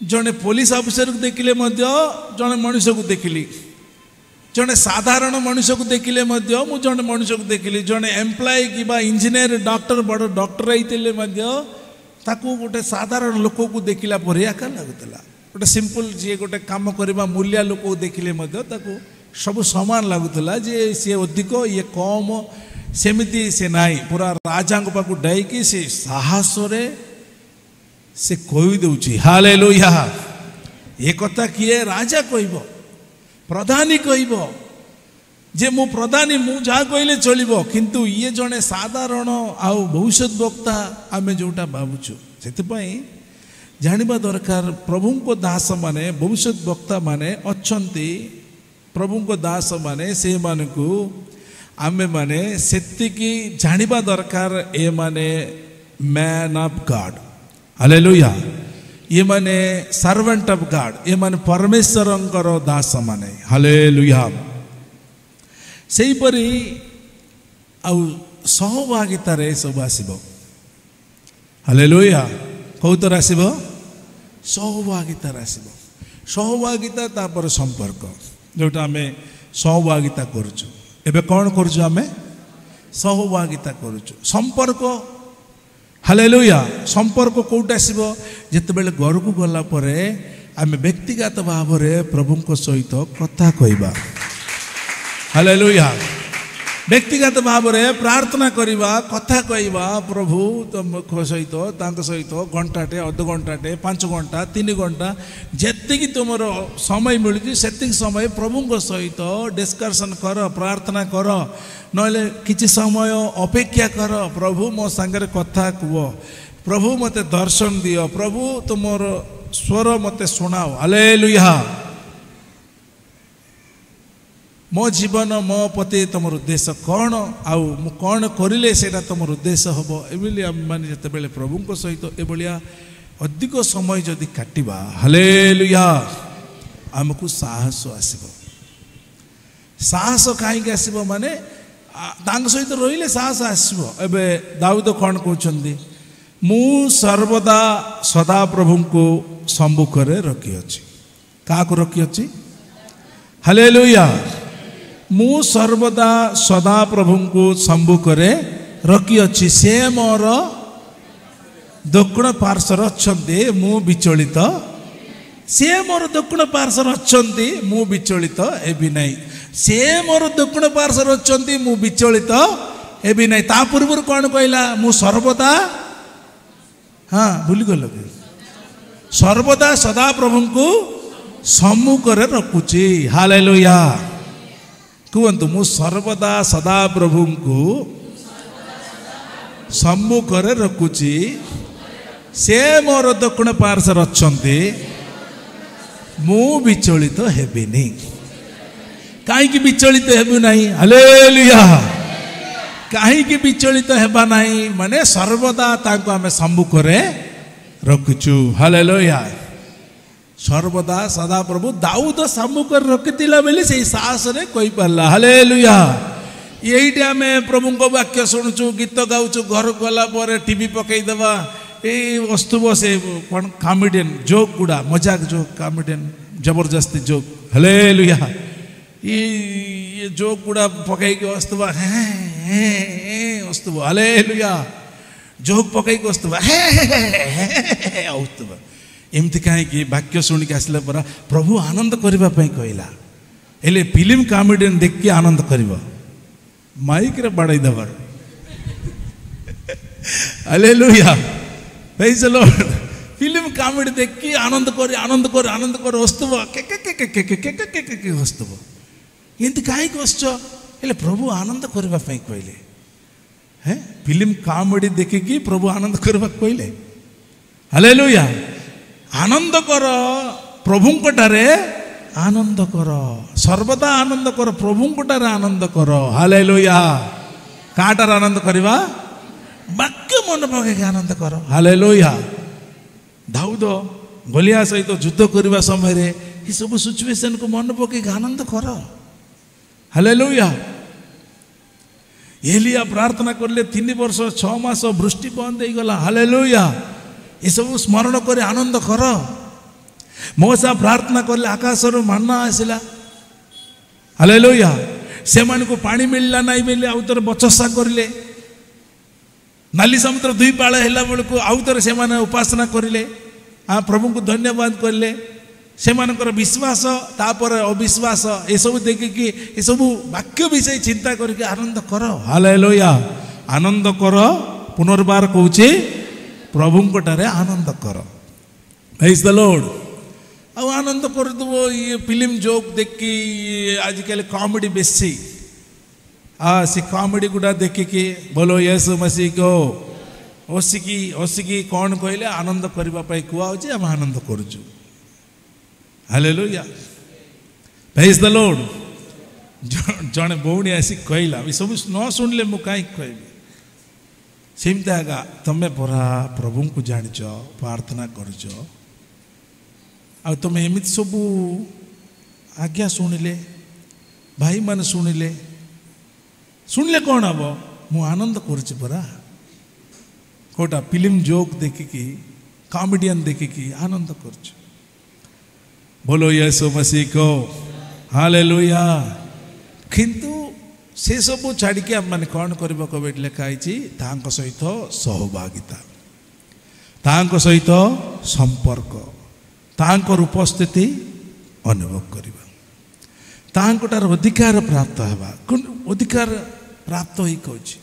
जड़े पुलिस ऑफिसर को देखिले मध्य जड़े मनुष्य को देखिली जड़े साधारण मनुष्य को देखिले मध्य मु जड़े मनुष्य को देखिली जड़े एम्प्लॉय कि इंजीनियर डॉक्टर बड़ डॉक्टर होते मध्य ताकू गोटे साधारण लोक को देखला पर आकार लगुला गोटे सिंपल जी गोटे काम करवा मूल्या लोक को देखिले मध्य ताकू सब समान लगुला जे सी अधिक ये कम सेमिति से नाई पूरा राजा पाखु डाइकी से साहस रे से कही दउची हालेलुया ये कथा किए राजा कहब प्रधानी कहब जे मु प्रधानी मु जहाँ कहले चलिबो किंतु ये जने साधारण आउ भविष्य वक्ता आमे जोटा भावुछु सेतिपई जानिबा दरकार प्रभु को दास माने भविष्य वक्ता माने अच्छंती प्रभु को दास माने से मानकु आमे माने सेतिकी जानिबा दरकार ए माने मैन ऑफ गॉड हालेलुया ये माने सर्वेंट ऑफ गॉड ये माने परमेश्वरंकर दास माने हालेलुया सेही परी आउ सहभागिता रे सब आसीबो हालेलुया कौतर आसीबो सहभागिता आसीबो सहभागिता तापर संपर्क जोटा आमे सहभागिता करूछु एबे कौन करूछु आमे सहभागिता करूछु संपर्क हालेलुया संपर्क कोउटा आसीबो जते बेले घर को गला परे आमे व्यक्तिगत भाव रे प्रभु को सहित कथा कहबा हालेलुया व्यक्तिगत भाव रे प्रार्थना करिबा कथा कहबा प्रभु तुम सहित तांक सहित घंटाटे अध घंटाटे 5 घंटा 3 घंटा जेतिकी तुमरो समय मिलुची सेतिक समय प्रभु को सहित डिस्कशन कर प्रार्थना कर नले किछि समय अपेक्षा कर प्रभु मो संगे कथा कुव प्रभु मते दर्शन दियो प्रभु तुमरो स्वर मते सुनाओ हालेलुया मो जीवन मो पति तुम उद्देश्य कौन आउ मु कौन करिले सेटा तुम उद्देश्य हम एभली माने जते बेले प्रभु को सहित एभलिया अधिक समय जदि काटिबा हालेलुया हमको साहस आसीबो साहस काहे आसीबो माने ତାଙ୍କ ସହିତ ରହିଲେ ସାହସ ଆସିବ। ଏବେ ଦାଉଦ କ'ଣ କହୁଛନ୍ତି? ମୁଁ ସର୍ବଦା ସଦାପ୍ରଭୁଙ୍କୁ ସମ୍ମୁଖରେ ରଖିଅଛି। କାହାକୁ ରଖିଅଛି? ହାଲେଲୁୟା। ମୁଁ ସର୍ବଦା ସଦାପ୍ରଭୁଙ୍କୁ ସମ୍ମୁଖରେ ରଖିଅଛି। ସେ ମୋର ଦକ୍ଷିଣ ପାର୍ଶ୍ୱରେ ଅଛନ୍ତି, ମୁଁ ବିଚଳିତ। ସେ ମୋର ଦକ୍ଷିଣ ପାର୍ଶ୍ୱରେ ଅଛନ୍ତି, ମୁଁ ବିଚଳିତ ହେବି ନାହିଁ। ସେ ମୋର ଦକ୍ଷିଣ ପାର୍ଶ୍ୱରେ ଅଛନ୍ତି, ମୁଁ ବିଚଳିତ ହେବି ନାହିଁ। ତା ପୂର୍ବରୁ କ'ଣ କହିଲା? ମୁଁ ସର୍ବଦା, ହଁ ଭୁଲିଗଲ କି? ସର୍ବଦା ସଦାପ୍ରଭୁଙ୍କୁ ସମ୍ମୁଖରେ ରଖୁଛି। ହାଲେଲୁୟା। କୁହନ୍ତୁ, ମୁଁ ସର୍ବଦା ସଦାପ୍ରଭୁଙ୍କୁ ସମ୍ମୁଖରେ ରଖୁଛି। ସେ ମୋର ଦକ୍ଷିଣ ପାର୍ଶ୍ୱରେ ଅଛନ୍ତି, ମୁଁ ବିଚଳିତ ହେବିନି। କାହିଁକି ବିଚଳିତ ହେବୁ ନାହିଁ? ହାଲେଲୁୟା। କାହିଁକି ବିଚଳିତ ହେବା ନାହିଁ? ମାନେ ସର୍ବଦା ତାଙ୍କୁ ଆମେ ସମ୍ମୁଖରେ ରଖୁଛୁ। ହାଲେଲୁୟା। ସର୍ବଦା ସଦାପ୍ରଭୁ ଦାଉଦ ସମ୍ମୁଖରେ ରଖିଥିଲା ବୋଲି ସେଇ ସାହସରେ କହିପାରିଲା। ହାଲେଲୁୟା। ଏଇଠି ଆମେ ପ୍ରଭୁଙ୍କ ବାକ୍ୟ ଶୁଣୁଛୁ, ଗୀତ ଗାଉଛୁ, ଘରକୁ ଗଲା ପରେ ଟିଭି ପକେଇଦେବା, ଏଇ ବସ୍ତୁବ ସେ କ'ଣ କମେଡ଼ିଆନ୍ ଜୋକ୍ ଗୁଡ଼ା, ମଜାକ ଜୋକ୍, କମେଡ଼ିଆନ୍ ଜବରଦସ୍ତି ଜୋକ୍। ହାଲେଲୁୟା। ये जोक गुड़ा पकईकी वस्तुव वस्तुव। हालेलुया। जोक पकईकी वस्तुव वस्तुव। एमती कहीं वाक्य शुणिक आसला पर प्रभु आनंद करने कहला, हेले फिल्म कॉमेडियन देख के आनंद कर माइक रे बाड़ई दबार। Hallelujah. Praise the Lord. Film comedy देख के आनंद कर आनंद कर आनंद कर वस्तुव के वस्तुव। एमती कहीं बसच, हेले प्रभु आनंद करने कहले। हैं फिल्म कॉमेडी देखिकी प्रभु आनंद करने कहले। हालेलुया। आनंद कर प्रभुंकटारे आनंद कर, सर्वदा आनंद कर प्रभुंकटारे आनंद कर। हालेलुया। काटार आनंद करवा? वाक्य मन पके आनंद कर। हालेलुया। दाऊद गोलियात सहित युद्ध करने समय ये सब सिचुएशन को मन पके आनंद कर। हालेलुया। एलिया प्रार्थना करले 3 वर्ष 6 मास वृष्टि बंद हो गला। हालेलुया। ये सब स्मरण कर आनंद कर। मोसा प्रार्थना करले आकाश मन्ना आसला। हालेलुया। से माने को पानी मिलला नहीं बेले आउतर बचसा करले। नाली समुद्र 2 पाळ हैला बेलको आउतर से माने उपासना करले। प्रभु को धन्यवाद करले। से मानकर विश्वास तापर अविश्वास ये सब देखिकी ये सब वाक्य विषय चिंता करके आनंद कर। हालेलुया। आनंद कर। पुनर्बार कहूँ प्रभुंकटारे आनंद कर। Praise the Lord. अब आनंद कर दो। ये फिल्म जोक देखी आजिकल कॉमेडी बेसी से कॉमेडी गुड़ा देखिकी बोलो यीशु मसीह को हसिकी हसिकी कौन कहले आनंद करने कहु आम आनंद करुचु। हालेलुया। Praise the Lord. जड़े भौणी आसी कहला सब न शुणिले मु कहीं कहबी सेमती आगा तमें परा प्रभु को जानिच प्रार्थना करछ आ तुम एमती सब आज्ञा शुणिले भाई मान शुणिले कौन हम मु आनंद करुच परा कोटा फिल्म जोक देखिकी कॉमेडियन देखिकी आनंद करुच। बोलो यीशु मसीह को। हालेलुया। किंतु से सब छाड़ी आम मैंने कौन करबा कबे लिखाई सहित सहभागिता, सहित संपर्क, तांकर उपस्थिति अनुभव करबा, तांकर अधिकार प्राप्त हेबा। अधिकार प्राप्त होई कहूची,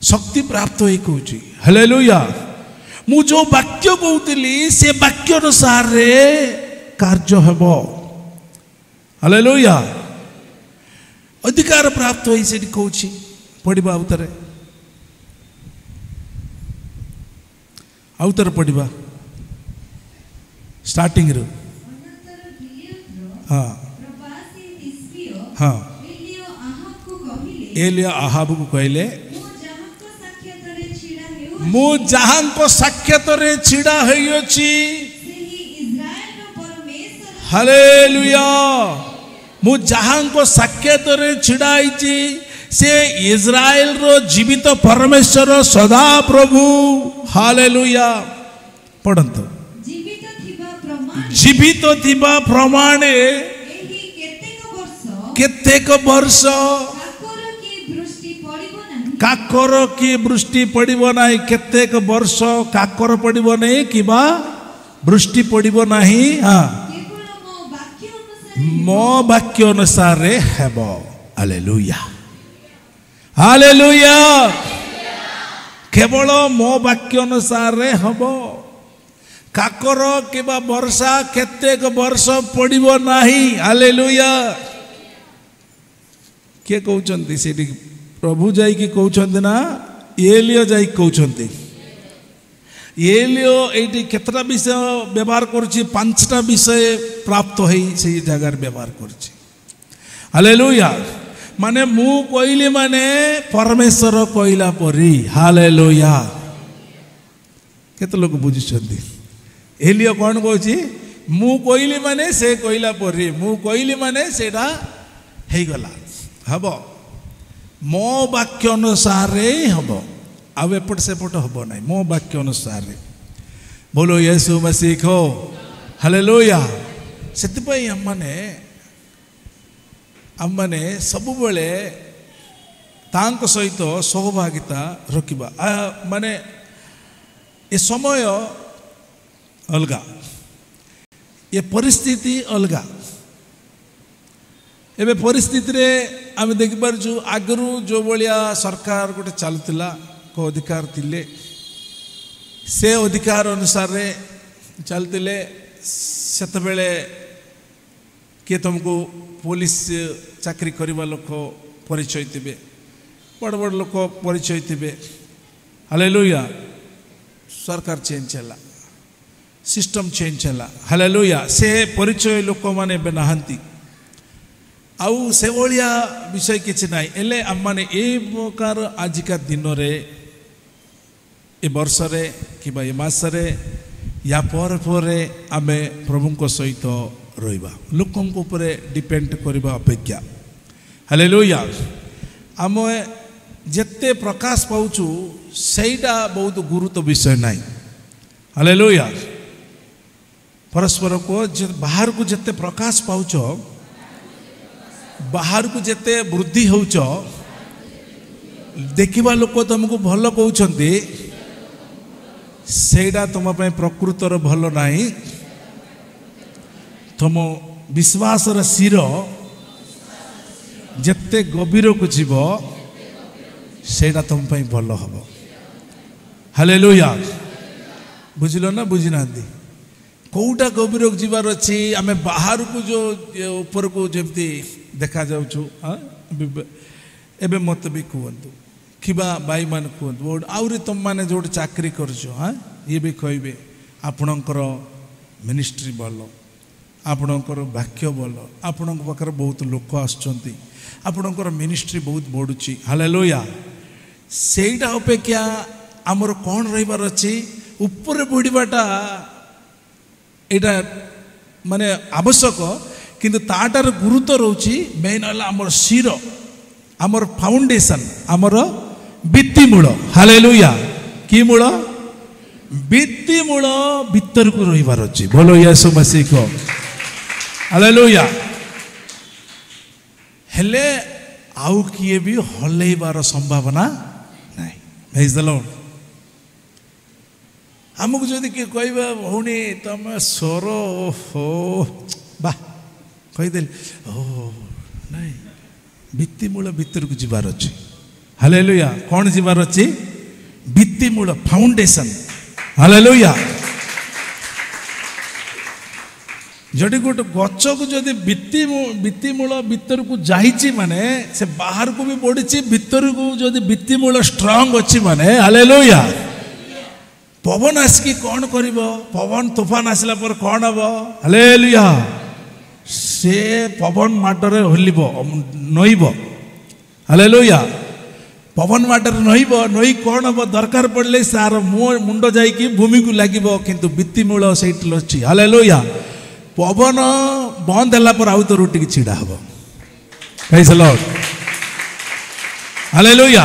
शक्ति प्राप्त होई कहूची। हालेलुया। मु जो वाक्य कहूतली से वाक्य अनुसार कार्य हेब। हालेलुया। अधिकार प्राप्त होई से कहूची पढ़ा आउतर पढ़ा स्टार्टिंग रो। हाँ हाँ। एलिया आहाब को कहले मु जहां को साक्षात रे छिड़ा होइछि। हालेलुया। मु जहां को साक्षात रे छिड़ा होइछि से इस्राएल रो जीवित परमेश्वर सदा प्रभु हालेलुया पढ़ंतु जीवित थिबा प्रमाणे केतेक वर्ष काकर की वृष्टि पड़िबो नाही केतेक वर्ष काकर पड़िबो नाही किबा वृष्टि पड़िबो नाही हां मो वाक्य अनुसार रे हेबो हालेलुया हालेलुया केवल मो वाक्य अनुसार रे हबो काकर किबा वर्षा केतेक वर्ष पड़िबो नाही हालेलुया के कहउचंती सेठी प्रभु जाई की कहउचंती ना एलियो जाई कहउचंती एलियो एठी केतरा विषय व्यवहार करछि पांचटा विषय प्राप्त होई से जगह व्यवहार करछि हालेलुया माने मु कहली माने परमेश्वर कहला परी हालेलुया केते लोग बुझिछंती एलियो कोन कहछि मु कहली माने से कहला परी मु कहली माने सेटा हेई गला हबो मो वाक्य अनुसार हबो आउ एपट सेपट हबो नहीं मो वाक्य अनुसार बोलो यीशु मसीह को हालेलुया सेतिपई आमने सब बेले तांक सहित सहभागिता रखिबा माने ये समय अलगा ये परिस्थिति अलगा एबे परिस्थिति रे आम देखि पारछु आगरू जो बलिया सरकार गोटे चलुला को अधिकार थिले से अधिकार अनुसार रे चलतिले सेत बेले के तुमको पुलिस चाकरी करवा लोक परिचय थिबे बड़ बड़ लोक परिचय थिबे हालेलुया सरकार चेंज हला सिस्टम चेंज हला हालेलुया से परिचय लोक माने बेनाहंती आउ से भलिया विषय किछि नाही एले हम माने ए प्रकार आजिका दिन रे ए वर्ष रे किबा ए मास रे या पर आमे प्रभु को सहित रहिबा लोकन को ऊपर डिपेंड करबा अपेक्षा हालेलुया आम जेते प्रकाश पाउछु सेटा बहुत गुरुत्व विषय नाही हालेलुया परस्पर को बाहर को जेते प्रकाश पाउछो बाहर को जेते वृद्धि होउछ देखिबा लोक तुमको भल कहउछंती सेटा तुम पे प्रकृतर भल नाही तुम विश्वास र सिर जेते गभीर को जीव सेटा तुम पे भल हबो हालेलुया बुझिलो ना बुझिनांती कौटा गभीर जीवार अच्छी आम बाहर को जो ऊपर को जमती देखा जाऊँ एबे मत भी कहतु किबा भाई मान कहतु आउरी तुम मैंने जो चाकरी कर ये भी कहे आपणकर मिनिस्ट्री भल आपणकर वाक्य भल आपण पाखे बहुत लोक आसपणकर मिनिस्ट्री बहुत बढ़ुची हालेलुया सेटा अपेक्षा आमर कौन रहिबार अच्छी ऊपर बढ़वाटा एटा माने आवश्यक किंतु ताटार गुरुत्व रोची मेन हला हमर सिर हमर फाउंडेशन हमर भित्ति मूल हालेलुया की मूल भित्ति मूल भीतर को रहिबार अछि बोलो यीशु मसीह को हालेलुया हेले आउ किए भी हलेबार संभावना नहीं प्रेज द लॉर्ड आमको जदि किए कहबा भौणी तुम स्वर हो बा कहीदेली ओ नहीं भित्तिमूल भीतर को जीवार अच्छे हालेलुया कौन जीवार अच्छे भित्तिमूल फाउंडेशन हालेलुया जदि गोटे गच को जदि भित्तिमूल भीतर को जाइछि माने से बाहर को भी बढ़ी भीतर को जदि भित्तिमूल स्ट्रांग अच्छी माने हालेलुया पवन आसिकी कौन करिब पवन तूफान आसला पर कौन हम हालेलुया से पवन माटरे हलिब नईब हालेलुया पवन माटरे नईब नई कौन हम दरकार पड़ले सार मुंड जाइकी भूमि को लागिब किंतु भित्तिमूल सेठी अछि हालेलुया पवन बंद होला पर आउ तो रुटी की छिड़ा हबो प्रेज द लॉर्ड हालेलुया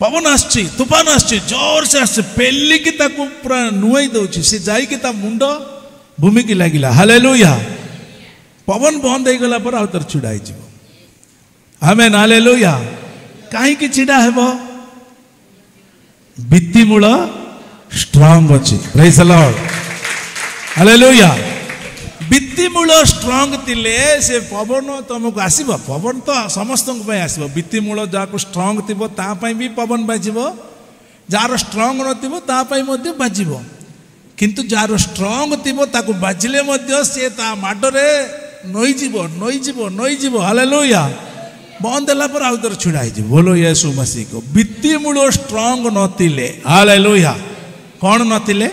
पवन आसछि तूफान आसछि जोर से आसछि पेली की ताकू पूरा नुआई दउछि से जाई की ता मुंड भूमि की लागिला हालेलुया पवन बंद हो गला पर आउतर छिड़ा हो जिवो आमेन हालेलुया काहे की छिड़ा हेबो भित्ति मूल स्ट्रांग अछि प्रेज द लॉर्ड हालेलुया भित्ति मूल स्ट्रांग थिले से पवन तुमको आसीबो पवन तो समस्त को आसीबो भित्ति मूल जाको स्ट्रांग थिबो ता पई भी पवन बाजिबो जार स्ट्रांग नथिबो ता पई मध्ये बाजिबो किंतु जार स्ट्रांग थिबो ताको बाजिले मध्ये से ता माडरे नई जीवो हालेलुया बंद होला पर आउतर छिड़ा हो बोलो यीशु मसीह को भित्ति मूल स्ट्रांग नथिले हालेलुया कौन नथिले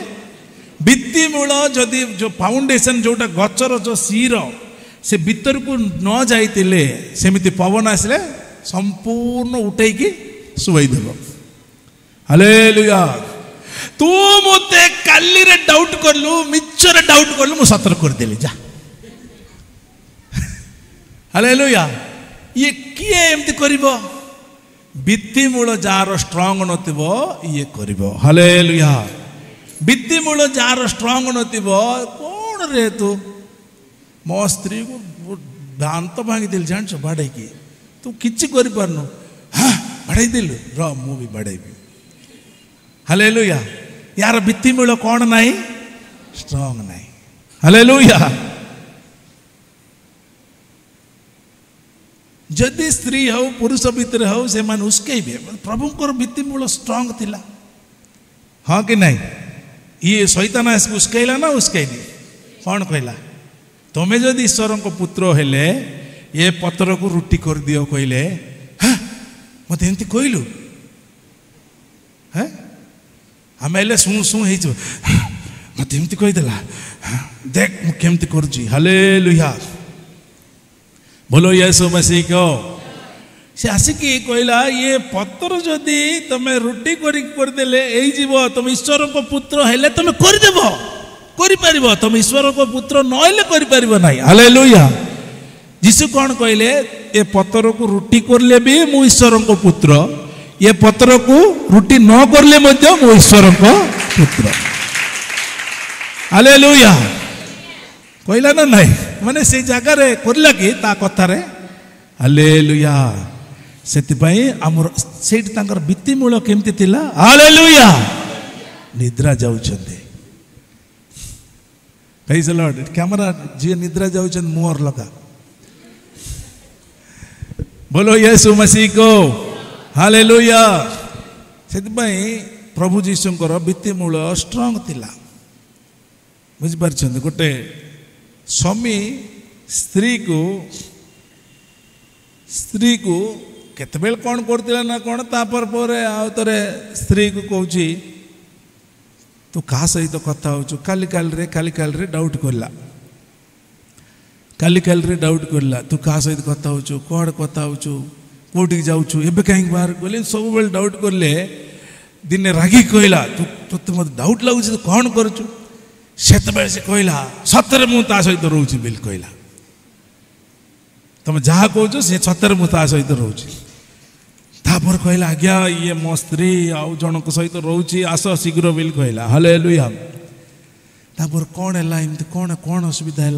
भित्ति मूल जदि जो फाउंडेशन जोटा गचर जो सीर से भीतर को न जाइतिले सेमिति पवन आसले संपूर्ण उठे की सुवई देबो हालेलुया तू मते काली रे डाउट करलु मिच्छरे डाउट करलु मु सतर कर देली जा हालेलुया ये किए एमती करिबो भित्ति मूल जार स्ट्रांग नथिबो ये करिबो हालेलुया भित्ति मूल जार स्ट्रांग नथिबो कोन रे तू मो स्त्री को दांत भांगी दिल जान बाड़े की तू किछि करि परनु हां बाड़े दिल र मु भी बाड़ेबी हालेलुया यार भित्ति मूल कोन नाही स्ट्रांग नाही हालेलुया जदि स्त्री हो पुरुष भितर हो से मान उस्केबे प्रभु को भित्ति मूल स्ट्रांग थिला हाँ कि नहीं ये शैतान आस उस्कैला ना उस्कैनी कौन कहला तुम्हें जदि ईश्वर को पुत्र हेले ये पत्र को रुटी कर दियो कहले हाँ मत एमती कहलु हाँ आम शु शु मत एमती कहीदेला देख मु केमती करुची हालेलुया बोलो यीशु मसीह को से आसिकी कहला ये पत्र जदि तमे रुटी कर देले एई जीवो तुम ईश्वर को पुत्र हेले तुम कर देबो करि परिबो तुम ईश्वर को पुत्र न हेले करि परिबो नाही हालेलुया यीशु कौन कहले ये पत्र को रुटी करले भी मु ईश्वर को पुत्र ये पत्र को रुटी न करले मध्य मु ईश्वर को पुत्र हालेलुया कहला ना नहीं माने से जगह रे करला कि ता कथा रे हालेलुया सेतिपई हमर सेठ तांकर भित्ति मूल केमती थिला हालेलुया निद्रा जाउछन्ते प्रेज द लॉर्ड कैमरा जी निद्रा जाउछन मोहर लगा बोलो यीशु मसीह को हालेलुया सेतिपई प्रभु जीशुंकर भित्ति मूल स्ट्रांग थिला बुझि परछन गोटे स्वामी स्त्री को केतबेल कौन करतिला ना कौन तापर पोरे आउ तरे स्त्री को कहूची तू का सहित कथा होचु काली रे डाउट करला डाउट करला तू का सहित कथा होचु कोड कथा होचु कोठी जाउचु एबे काहे बाहर बोले सब बेल डाउट करले दिने रागी कहला तू मत डाउट लागुची तो कौन करचु सेतबेल से कहला सତରେ मु ता सहित रहउची बिल कहला तुम जहाँ कहु से सତରେ मु ता सहित रहउची तापर कहला आज्ञा ये मो स्त्री आउ जनक सहित रहउची आस शीघ्र बिल कहला हालेलुया तापर कौन है एमती कौन असुविधा है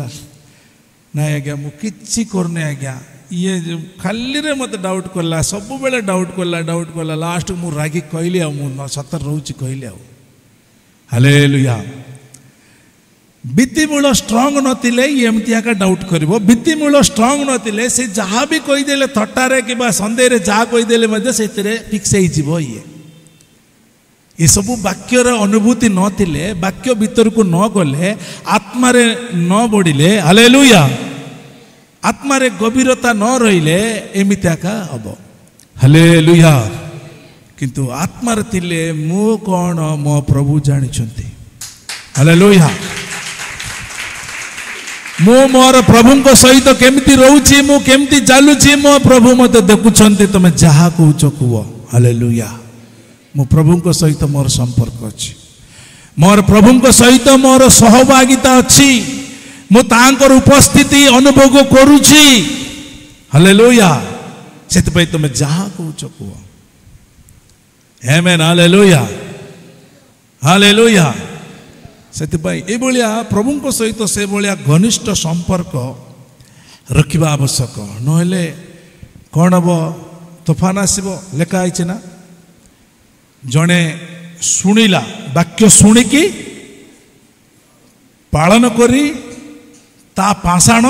ना आज्ञा मु किछि करने आज्ञा ये खाली रे मत डाउट करला सब बेले डाउट करला लास्ट मु रागी कहली आ मु सतर रहउची कहली आ हालेलुया भित्ति मूल स्ट्रांग नथिले एमती आका डाउट करिवो भित्ति मूल स्ट्रांग नथिले से जहाँ भी कहीदेले थट्टारे कि सन्देह रे जहाँ कहीदेले मध्य सेतिरे फिक्स हो जीवो ये सब वाक्यर अनुभूति नथिले वाक्य भीतर को न गले आत्मा रे न बढ़िले हालेलुया आत्मा रे गभीरता न रहिले एमिति आका हबो हालेलुया किंतु आत्मा रे थिले मु कोन मो प्रभु जानिछंती हालेलुया मु मोर प्रभु को सहित केमती रहउची मु केमती चालुची मो प्रभु मते देखुछंती तमे जहा कहउछ कुव हालेलुया मु प्रभु को सहित मोर संपर्क अछि मोर प्रभु को सहित मोर सहभागिता अछि मु तांकर उपस्थिति अनुभव करूची हालेलुया ସେଥିପାଇଁ ତୁମେ ଯାହା କହୁଛ କୁହ। ଆମେନ୍, ହାଲେଲୁୟା, ହାଲେଲୁୟା। ସେଥିପାଇଁ ଏଭଳିଆ ପ୍ରଭୁଙ୍କ ସହିତ ସେଭଳିଆ ଘନିଷ୍ଠ ସମ୍ପର୍କ ରଖିବା ଆବଶ୍ୟକ। ନହେଲେ କ'ଣ ହେବ? ତୋଫାନ ଆସିବ। ଲେଖା ହେଇଛି ନା, ଜଣେ ଶୁଣିଲା, ବାକ୍ୟ ଶୁଣିକି ପାଳନ କରି ତା ପାଷାଣ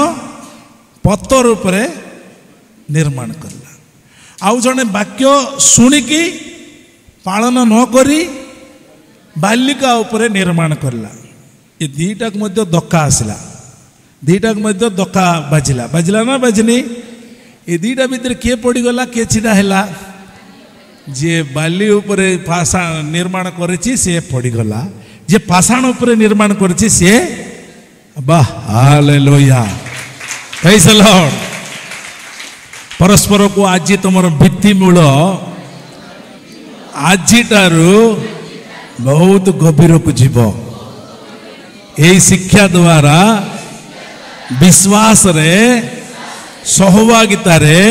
ପତର ଉପରେ ନିର୍ମାଣ କଲା। ଆଉ ଜଣେ ବାକ୍ୟ ଶୁଣିକି ପାଳନ ନ କରି ବାଲିକା ଉପରେ ନିର୍ମାଣ କଲା। ଏ ଦୁଇଟାକୁ ମଧ୍ୟ ଧକ୍କା ଆସିଲା, ଦୁଇଟାକୁ ମଧ୍ୟ ଧକ୍କା ବାଜିଲା। ବାଜିଲା ନା ବାଜିନି? ଏ ଦୁଇଟା ଭିତରେ କିଏ ପଡ଼ିଗଲା, କିଏ ଛିଡ଼ା ହେଲା? ଯିଏ ବାଲି ଉପରେ ନିର୍ମାଣ କରିଛି ସିଏ ପଡ଼ିଗଲା, ଯିଏ ପାଷାଣ ଉପରେ ନିର୍ମାଣ କରିଛି ସିଏ ବାଃ, ହାଲେଲୁୟା, ପ୍ରେଜ୍ ଦ ଲର୍ଡ। ପରସ୍ପରକୁ ଆଜି ତୁମର ଭିତ୍ତିମୂଳ ଆଜିଠାରୁ ବହୁତ ଗଭୀରକୁ ଯିବ। ଏହି ଶିକ୍ଷା ଦ୍ୱାରା ବିଶ୍ୱାସରେ, ସହଭାଗିତାରେ,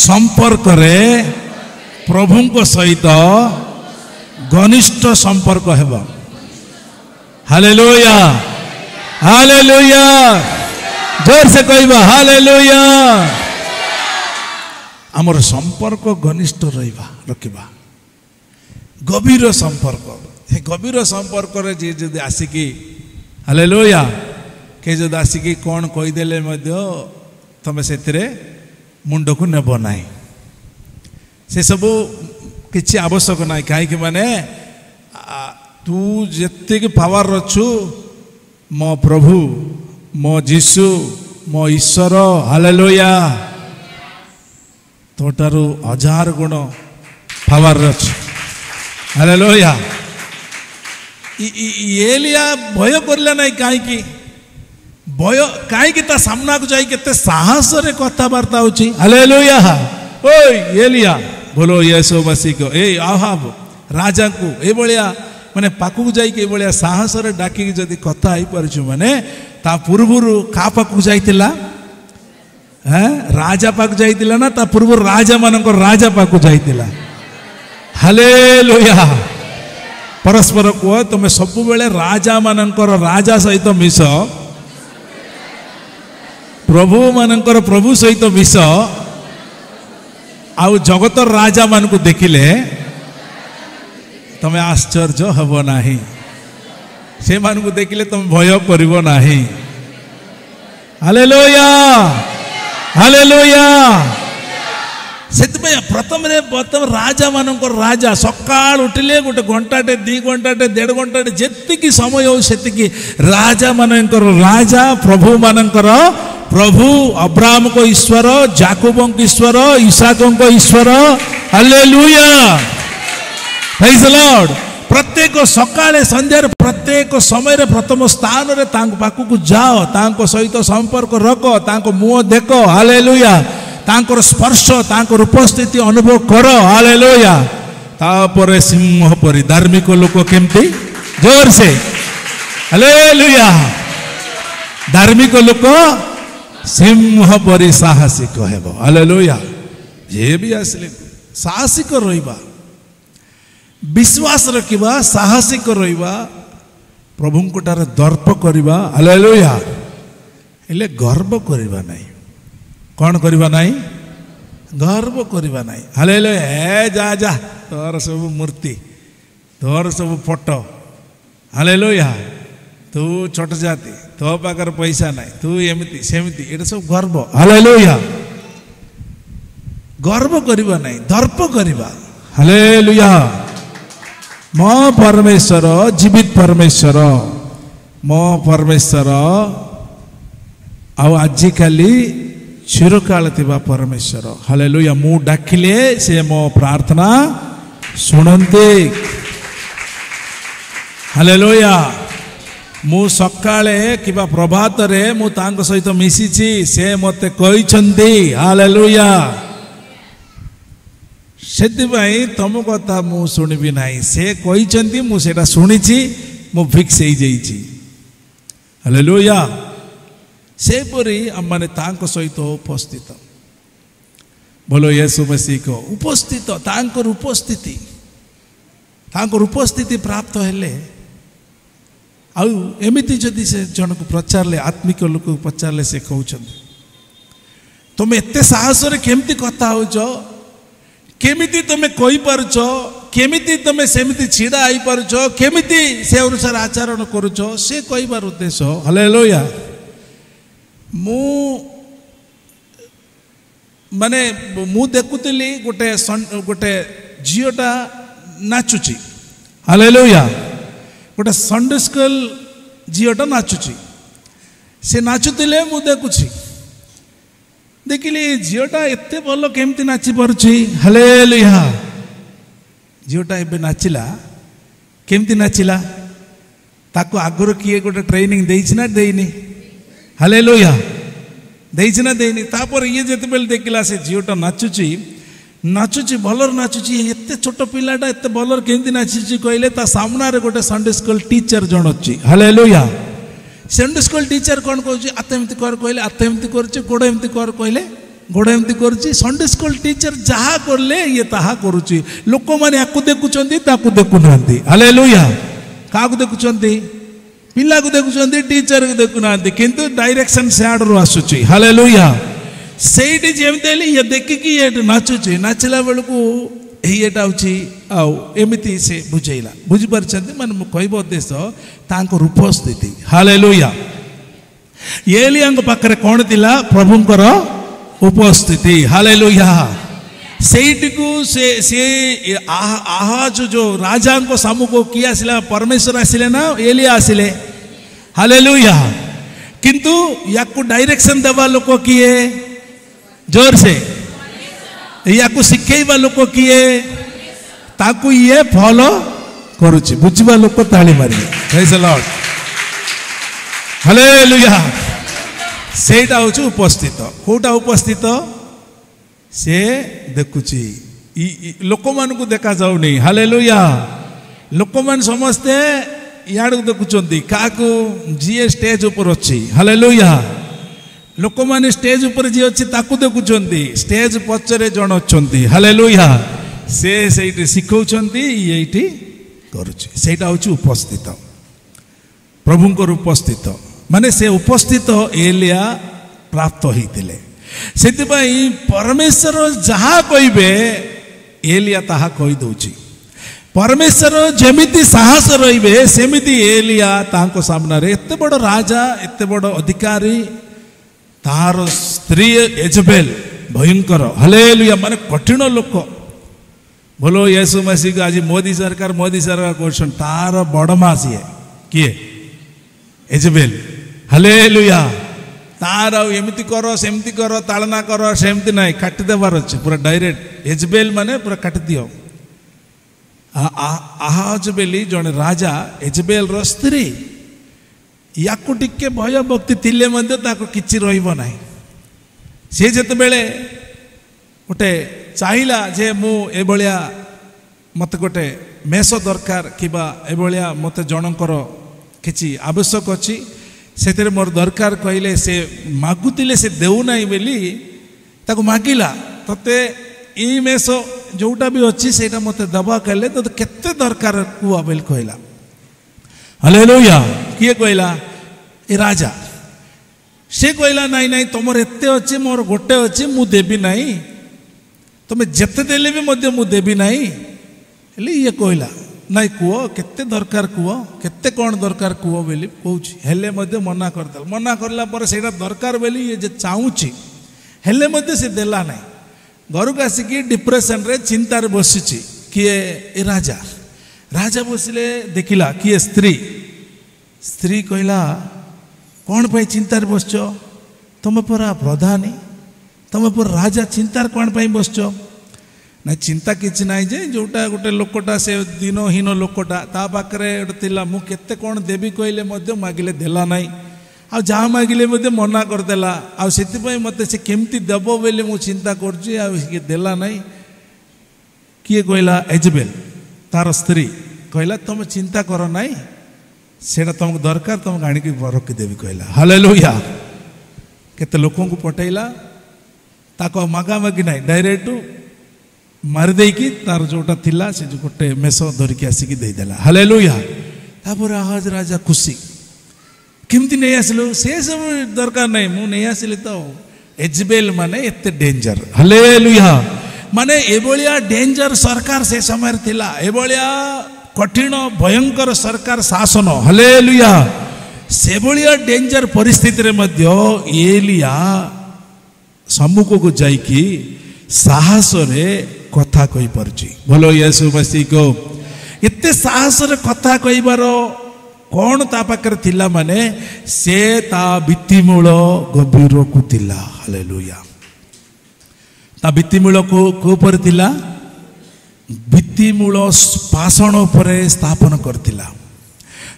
ସମ୍ପର୍କରେ ପ୍ରଭୁଙ୍କ ସହିତ ଘନିଷ୍ଠ ସମ୍ପର୍କ ହେବ। ହାଲେଲୁୟା, ହାଲେଲୁୟା, ଜୋର ସେ କହିବା ହାଲେଲୁୟା। ଆମର ସମ୍ପର୍କ ଘନିଷ୍ଠ ରଖିବା, ଗଭୀର ସମ୍ପର୍କ। ଏ ଗଭୀର ସମ୍ପର୍କରେ ଯିଏ ଯଦି ଆସିକି, ହାଲେଲୁୟା, କିଏ ଯଦି ଆସିକି କ'ଣ କହିଦେଲେ ମଧ୍ୟ ତମେ ସେଥିରେ ମୁଣ୍ଡକୁ ନେବ ନାହିଁ। ସେସବୁ କିଛି ଆବଶ୍ୟକ ନାହିଁ। କାହିଁକି ମାନେ ତୁ ଯେତିକି ପାୱାର ଅଛୁ, ମୋ ପ୍ରଭୁ, ମୋ ଯୀଶୁ, ମୋ ଈଶ୍ୱର, ହାଲେଲୁୟା, ତୋଠାରୁ 1000 ଗୁଣ ପାୱାର ଅଛି। ହାଲେଲୁୟା। ଏଲିଆ ଭୟ କରିଲା ନାହିଁ। କାହିଁକି ଭୟ? କାହିଁକି ତା ସାମ୍ନାକୁ ଯାଇ କେତେ ସାହସରେ କଥାବାର୍ତ୍ତା ହେଉଛି। ହାଲେଲୁୟା। ଓଇ ଏଲିଆ, ବୋଲୋ ୟୀଶୁ ମସିହ। ଏଇ ଆହାବ ରାଜାଙ୍କୁ ଏଭଳିଆ ମାନେ ପାଖକୁ ଯାଇକି ଏଭଳିଆ ସାହସରେ ଡାକିକି ଯଦି କଥା ହେଇପାରୁଛୁ, ମାନେ ତା ପୂର୍ବରୁ କାହା ପାଖକୁ ଯାଇଥିଲା? ରାଜା ପାଖକୁ ଯାଇଥିଲା ନା ତା ପୂର୍ବରୁ ରାଜା ମାନଙ୍କର ରାଜା ପାଖକୁ ଯାଇଥିଲା? ହାଲେଲୁୟା। ପରସ୍ପର କୁହ, ତୁମେ ସବୁବେଳେ ରାଜା ମାନଙ୍କର ରାଜା ସହିତ ମିଶ, ପ୍ରଭୁ ମାନଙ୍କର ପ୍ରଭୁ ସହିତ ମିଶ। ଆଉ ଜଗତର ରାଜା ମାନଙ୍କୁ ଦେଖିଲେ ତମେ ଆଶ୍ଚର୍ଯ୍ୟ ହେବ ନାହିଁ, ସେମାନଙ୍କୁ ଦେଖିଲେ ତମେ ଭୟ କରିବ ନାହିଁ। Hallelujah, hallelujah. ସେଥିପାଇଁ ପ୍ରଥମେ ରାଜା ମାନଙ୍କର ରାଜା ସକାଳ ଉଠିଲେ ଗୋଟେ ଘଣ୍ଟାଟେ, 2 ଘଣ୍ଟାଟେ, 1.5 ଘଣ୍ଟାଟେ, ଯେତିକି ସମୟ ହଉ ସେତିକି ରାଜା ମାନଙ୍କର ରାଜା, ପ୍ରଭୁ ମାନଙ୍କର ପ୍ରଭୁ, ଅବ୍ରାହ୍ମଙ୍କ ଈଶ୍ୱର, ଯାକୋବଙ୍କ ଈଶ୍ୱର, ଇସାକଙ୍କ ଈଶ୍ୱର। ହାଲେଲୁୟା, ପ୍ରେଜ୍ ଦ ଲର୍ଡ। ପ୍ରତ୍ୟେକ ସକାଳେ ସନ୍ଧ୍ୟାରେ ପ୍ରତ୍ୟେକ ସମୟରେ ପ୍ରଥମ ସ୍ଥାନରେ ତାଙ୍କ ପାଖକୁ ଯାଅ, ତାଙ୍କ ସହିତ ସମ୍ପର୍କ ରଖ, ତାଙ୍କ ମୁହଁ ଦେଖ। ହାଲେଲୁୟା। ତାଙ୍କର ସ୍ପର୍ଶ, ତାଙ୍କର ଉପସ୍ଥିତି ଅନୁଭବ କର। ହାଲେଲୁୟା। ତାପରେ ସିଂହ ପରି ଧାର୍ମିକ ଲୋକ କେମିତି? ଜୋର ସେ ହାଲେଲୁୟା। ଧାର୍ମିକ ଲୋକ ସିଂହ ପରି ସାହସିକ ହେବ। ହାଲେଲୁୟା। ଯିଏ ବି ଆସିଲେ ସାହସିକ ରହିବା, ବିଶ୍ୱାସ ରଖିବା, ସାହସିକ ରହିବା, ପ୍ରଭୁଙ୍କ ଠାରେ ଦର୍ପ କରିବା। ହାଲେଲୁୟା। ହେଲେ ଗର୍ବ କରିବା ନାହିଁ। କ'ଣ କରିବା ନାହିଁ? ଗର୍ବ କରିବା ନାହିଁ। ହାଲେଲୁୟା। ଯା ଯା, ତୋର ସବୁ ମୂର୍ତ୍ତି, ତୋର ସବୁ ଫଟୋ। ହାଲେଲୁୟା। ତୁ ଛୋଟ ଜାତି, ତୋ ପାଖରେ ପଇସା ନାହିଁ, ତୁ ଏମିତି ସେମିତି, ଏଇଟା ସବୁ ଗର୍ବ। ହାଲେଲୁୟା। ଗର୍ବ କରିବା ନାହିଁ, ଦର୍ପ କରିବା। ହାଲେଲୁୟା। ମୋ ପରମେଶ୍ୱର ଜୀବିତ ପରମେଶ୍ୱର, ମୋ ପରମେଶ୍ୱର ଆଉ ଆଜିକାଲି ଚିରକାଳ ଥିବା ପରମେଶ୍ୱର। ହାଲେଲୁୟା। ମୁଁ ଡାକିଲେ ସେ ମୋ ପ୍ରାର୍ଥନା ଶୁଣନ୍ତି। ହାଲେଲୁୟା। ମୁଁ ସକାଳେ କିମ୍ବା ପ୍ରଭାତରେ ମୁଁ ତାଙ୍କ ସହିତ ମିଶିଛି, ସେ ମୋତେ କହିଛନ୍ତି। ହାଲେଲୁୟା। ସେଥିପାଇଁ ତମ କଥା ମୁଁ ଶୁଣିବି ନାହିଁ, ସେ କହିଛନ୍ତି, ମୁଁ ସେଇଟା ଶୁଣିଛି, ମୁଁ ଫିକ୍ସ ହେଇଯାଇଛି। ହାଲେଲୁୟା। ସେପରି ଆମମାନେ ତାଙ୍କ ସହିତ ଉପସ୍ଥିତ। बोलो यीशु मसीह को उपस्थित उपस्थिति प्राप्त हेले आउ एमिति जदि से जन को प्रचारले आत्मिक लोक पचारे से कहते तुम एत साहस केमती कथा हो केमिति तुम कही पारुछ केमिति तुम सेमिति छिड़ा आई पारुछ केमिति से अनुसार आचरण करुछ से कहबार उद्देश्य। हालेलुया। मु माने मु देखुली गोटे झीटा नाचुची। हालेलुया। गोटे संडे स्कूल झीटा नाचुची से नाचुले मु देखुची देखिली झीटा एते भल केमती नाची पारुछि। हालेलुया। झीटा एबे नाचिला केमती नाचिला ताको आगुर किए गोटे ट्रेनिंग देइछि ना देइनी। हालेलुया। देइछि ना देइनी तापर ये जेते बेल देखिला से झीटा नाचुची भलर नाचुची एते छोट पिलाटा एते भलर केमती नाचुची कहले ता सामना रे गोटे संडे स्कूल टीचर जण अछि। हालेलुया। संडे स्कूल टीचर कौन कहूँ आत एमती कर कहले आत एमती कर गोड़ एमती कर कहले गोड़ एमती करुच्ची। संडे स्कूल टीचर जहाँ करले ये ताहा करुच्ची लोक मैंने आपको देखुंती ताकू देखुना। हालेलुया। क्या देखुंती पिला को देखुंती टीचर को देखुना किंतु डायरेक्शन सियाड़ू आसूची। हालेलुया। सेठी जमती ये देखिकी ये नाचुची नाचला बेलू येटा एमती से बुझेला बुझीपार मान कह उद्देश्य तांकर उपस्थिति। हालेलुया। एलिया पाखरे कौन थिला प्रभुंकर उपस्थिति। हालेलुया। सेठी को से आहाज जो राजा को सामू को किए आसिला परमेश्वर आसिले ना एलिया आसिले। हालेलुया। किंतु याकू डायरेक्शन देवा लोक किए जोर से याकू शिखेबा लोक किए ताकू ये फॉलो करुच्ची बुझा लोक ताली मारे। Praise the Lord. हालेलुया। सेटा होची उपस्थित कोटा उपस्थित से देखुची लोक मान को देखा जाऊनी। हालेलुया। लोक मान समस्ते याड़ देखुचंती काकू जी स्टेज ऊपर अच्छी। हालेलुया। लोक माने स्टेज ऊपर जी अच्छी ताकू देखुचंती स्टेज पछरे जण अछंती। हालेलुया। से सेठी शिखौचंती येठी करूची सेटा होची उपस्थित प्रभुंकर उपस्थित माने से उपस्थित एलिया प्राप्त होइतिले सेतिबाई परमेश्वर जहाँ कहबे एलिया ताहा कहि दउची। परमेश्वर जेमिति साहस रहिबे सेमिति एलिया तांको सामना रे एते बड़ राजा एते बड़ अधिकारी तार स्त्री एजबेल भयंकर। हालेलुया। माने कठिन लोक। बोलो यीशु मसीह को आज मोदी सरकार कर तार बड़मा सी किए एजबेल। हालेलुया। तार एमती कर सेमती कर ताड़ना कर सेमती ना काटिदेवार अच्छे पूरा डायरेक्ट एजबेल माने पूरा काटि दियो। आहाज बेली जड़े राजा एजबेल रो स्त्री याकू टिके भय भक्ति थिले मध्य ताको किछि रहिबो नाही। से जेते बेले गोटे चाहिला जे मु ए भलिया मते गोटे मेष दरकार किबा ए भलिया मते जनकर किछि आवश्यक अछि सेतेरे मोर दरकार कहले से मागुतिले से देउ नाही बेली ताको मागिला तते ई मेष जोटा भी अच्छी सेटा मते दबा कहले तो केते दरकार कुआ बेल कहला। हालेलुया। किए कहला ए राजा से कहला नाई नाई तुमर एते अच्छी मोर गोटे अच्छी मु देबी नाही तुम्हें जेते देले भी मध्य मु देबी नाही। हेले ये कहला नाई कुओ केते दरकार कुओ केते कौन दरकार कुओ बेली कहूची हेले मध्य मना करदल मना करला पर सेटा दरकार बेली ये जे चाहूची हेले मध्य से देला नाही। घर को आसिकी डिप्रेशन रे चिंतार बसिची किए ए राजा राजा बसिले देखिला किए स्त्री कहला कौन पाई चिंतार बसच तुम परा प्रधानी तुम पर राजा चिंतार कौन पाई बसच ना चिंता किछि ना जे जोटा गोटे लोकटा से दिनहीन लोकटा ता पाखरे थिला मु केते कौन देवी कहले मध्य मागिले देला नाही आ जहाँ मागिले मध्य मना करदेला आ सेतिपई मते से केमती देबो बेले मु चिंता करछि आ देला नाही। किए कहला एजबेल तार स्त्री कहला तुम चिंता कर नाई सेटा तुमको दरकार तुमको आणिक रखिदेवी कहला। हालेलुया। केते लोकों को पटेला ताको मागामागी ना डायरेक्ट मारिदेकी तार जोटा थिला से जो गोटे मेस धरिकी आसिकी देदेला हालेलुया तापर आहाज राजा खुशी केमती नहीं आसिलु से सब दरकार नहीं मु नहीं आसिली तो एजबेल माने एते डेंजर हालेलुया माने एभलिया डेंजर सरकार से समय थिला एभलिया कठिन भयंकर सरकार शासन हालेलुया से भलिया डेंजर परिस्थिति रे मध्य एलिया सम्मुख को जाइकी साहस रे कथा कहि परची बोलो यीशु मसीह को इत्ते साहस रे कथा कहिबार कौन ता पाकर थिला माने से ता भित्तिमूल गभीर को थिला हालेलुया ता भित्तिमूल को पर थिला भित्तिमूल पाषण पर स्थापन करथिला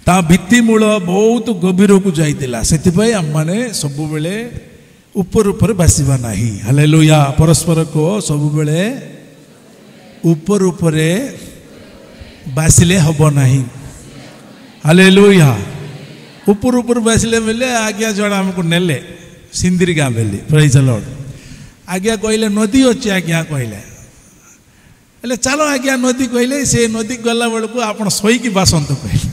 ता भित्तिमूल बहुत गभीर को जाइतिला सेति पय हम माने सब बेले ऊपर ऊपर बासिबा नाही हालेलुया परस्पर को सब बेले ऊपर ऊपर बासिले हबो नाही हालेलुया ऊपर ऊपर बासिले बेले आज्ञा जड़ा हमको नेले सिंदरी गाँ बेली प्रेज द लॉर्ड आज्ञा कहले नदी अच्छे आज्ञा कहले हेले चलो आज्ञा नदी कहले से नदी गला बेलू आप शोईकी बासंत कहले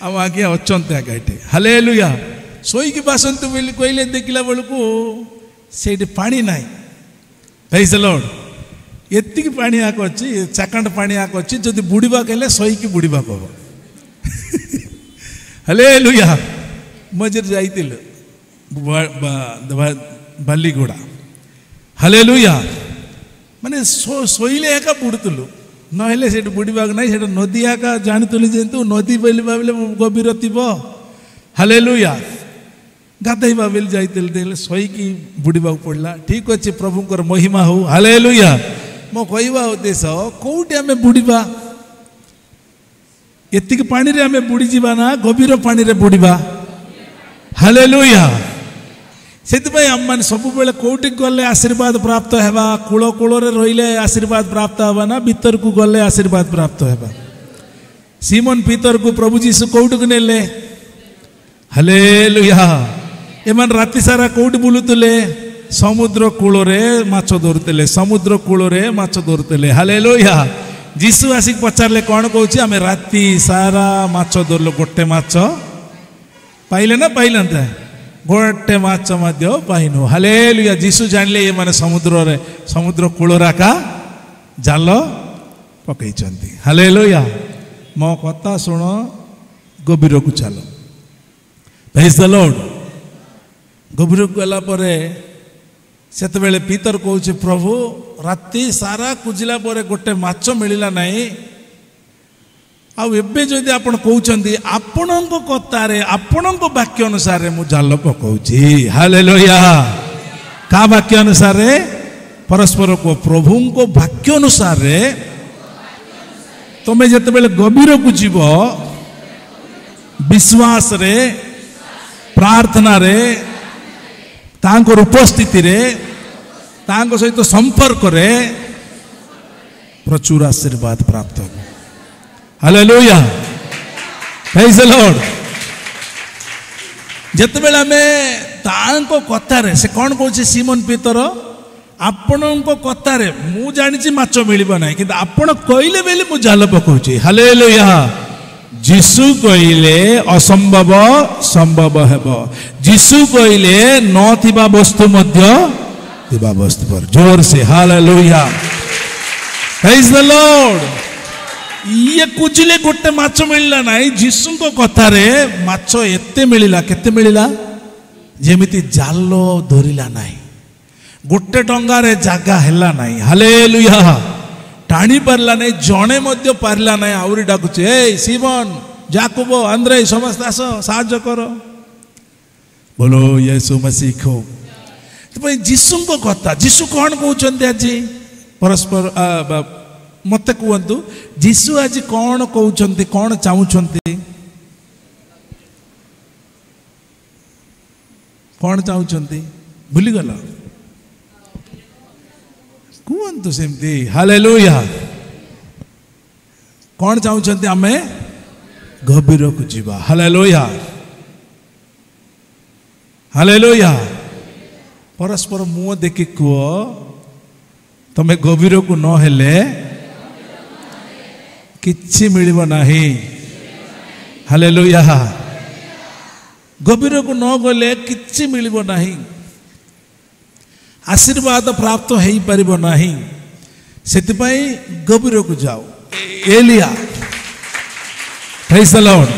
आम आज्ञा अच्छे आज्ञा हालेलुया शोईकी बासंत बोली कहले देखला बेलू से पानी ना प्रेज द लॉर्ड एतिकी पानी आक अच्छी चाकंड पानी आक अच्छी जदि बुड़वा कहले शोईकी बुड़वा कह हालेलुया मझे जाइतिल बालीगुड़ा हालेलुया माने शोइले एका बुड़तलु नहेले से बुड़वा ना से नदी आका जानी जेतु नदी बोली भाविले गभीर थी हालेलुया गाधेबा बेली जाइतिल शोईकी बुड़वा पड़ला ठीक अच्छे प्रभुंकर महिमा हो हालेलुया मो कहवा उद्देश्य कौटी आम बुड़वा एतिक पानी रे आम बुड़ी जीवा ना गभीर पानी रे बुड़वा हालेलुया सेतिपय हम माने सब बेले कोठी गले आशीर्वाद प्राप्त हेबा कूल कूल रे रहिले आशीर्वाद प्राप्त हेबा ना भीतर को गले आशीर्वाद प्राप्त हेबा सीमन पीतर को प्रभु जीसु कोठी को नेले हालेलुया एमन राति सारा कोठी बुलुतले समुद्र कूल रे माछ धरतले समुद्र कूल रे माछ धरतले हालेलुया जीसु आसिक पचारले कौन कहूँ आम राति सारा माछ धरलो गोटे माछ पाइले ना पाइले गोटे माछ पाइनु हालेलुया जीसु जानिले ये माने समुद्र कूलराका जाल पकई हालेलुया मो कथा शुण गभीर को चलो प्रेज द लॉर्ड गभीर को गला परे सेते बेले पीतर कहूँ प्रभु राति सारा कुजिला परे गोटे माछ मिलला नहीं आबे जदि आप कहते आपण कथारे आपण वाक्य अनुसार मु जाल पकाऊँगी हालेलुया का वाक्य अनुसार परस्पर को प्रभु को वाक्य अनुसार तुम्हें जिते बेले गभीर को जीव विश्वास रे प्रार्थना रे तांकर उपस्थिति रे तांको सहित संपर्क रे प्रचुर आशीर्वाद प्राप्त हो हालेलुया प्रेज द लॉर्ड जते बेला में तांको कथा रे से कौन कहूँ सीमन पीतर आपण कथा रे मु जानी माछ मिलबा ना किंतु आपण कहले बेले मु जाल पकाउची हालेलुया जीसु कहले असंभव संभव हेबो जीसु कहले न थिबा वस्तु मध्य थिबा वस्तु पर जोर से हालेलुया प्रेज द लॉर्ड ये कुजिले गोटे माछ मिलला नहीं जीसु को कथा रे माछ एते मिलला केते मिलला जेमिति जाल धरिला नहीं गोटे डंगा रे जागा हैला नहीं हालेलुया टाणी पारला नहीं जणे मध्य पारला नहीं आउरी डाकुचे ए सीमन जाकुब आंद्रे समस्त आस साहाय्य करो बोलो यीशु मसीह को तो जीसु को कथा जीसु कौन कहउचंती आज परस्पर मत कहतु जीसु आज कौन कहउचंती कौन चाहूचंती कौन चाहूचंती भूली गल कहतु सेमती हालेलुया कौन चाहूचंती आमे गभीर को जीवा हालेलुया हालेलुया परस्पर मुह देखि कह तमें गभीर को न हेले किछि मिलिबो नाही। हालेलुया। गभीर को न गले किछि मिलिबो नाही, आशीर्वाद प्राप्त हो पारिबो नाही। सेतिपई गभीर को जाओ। एलिया, प्रेज द लॉर्ड।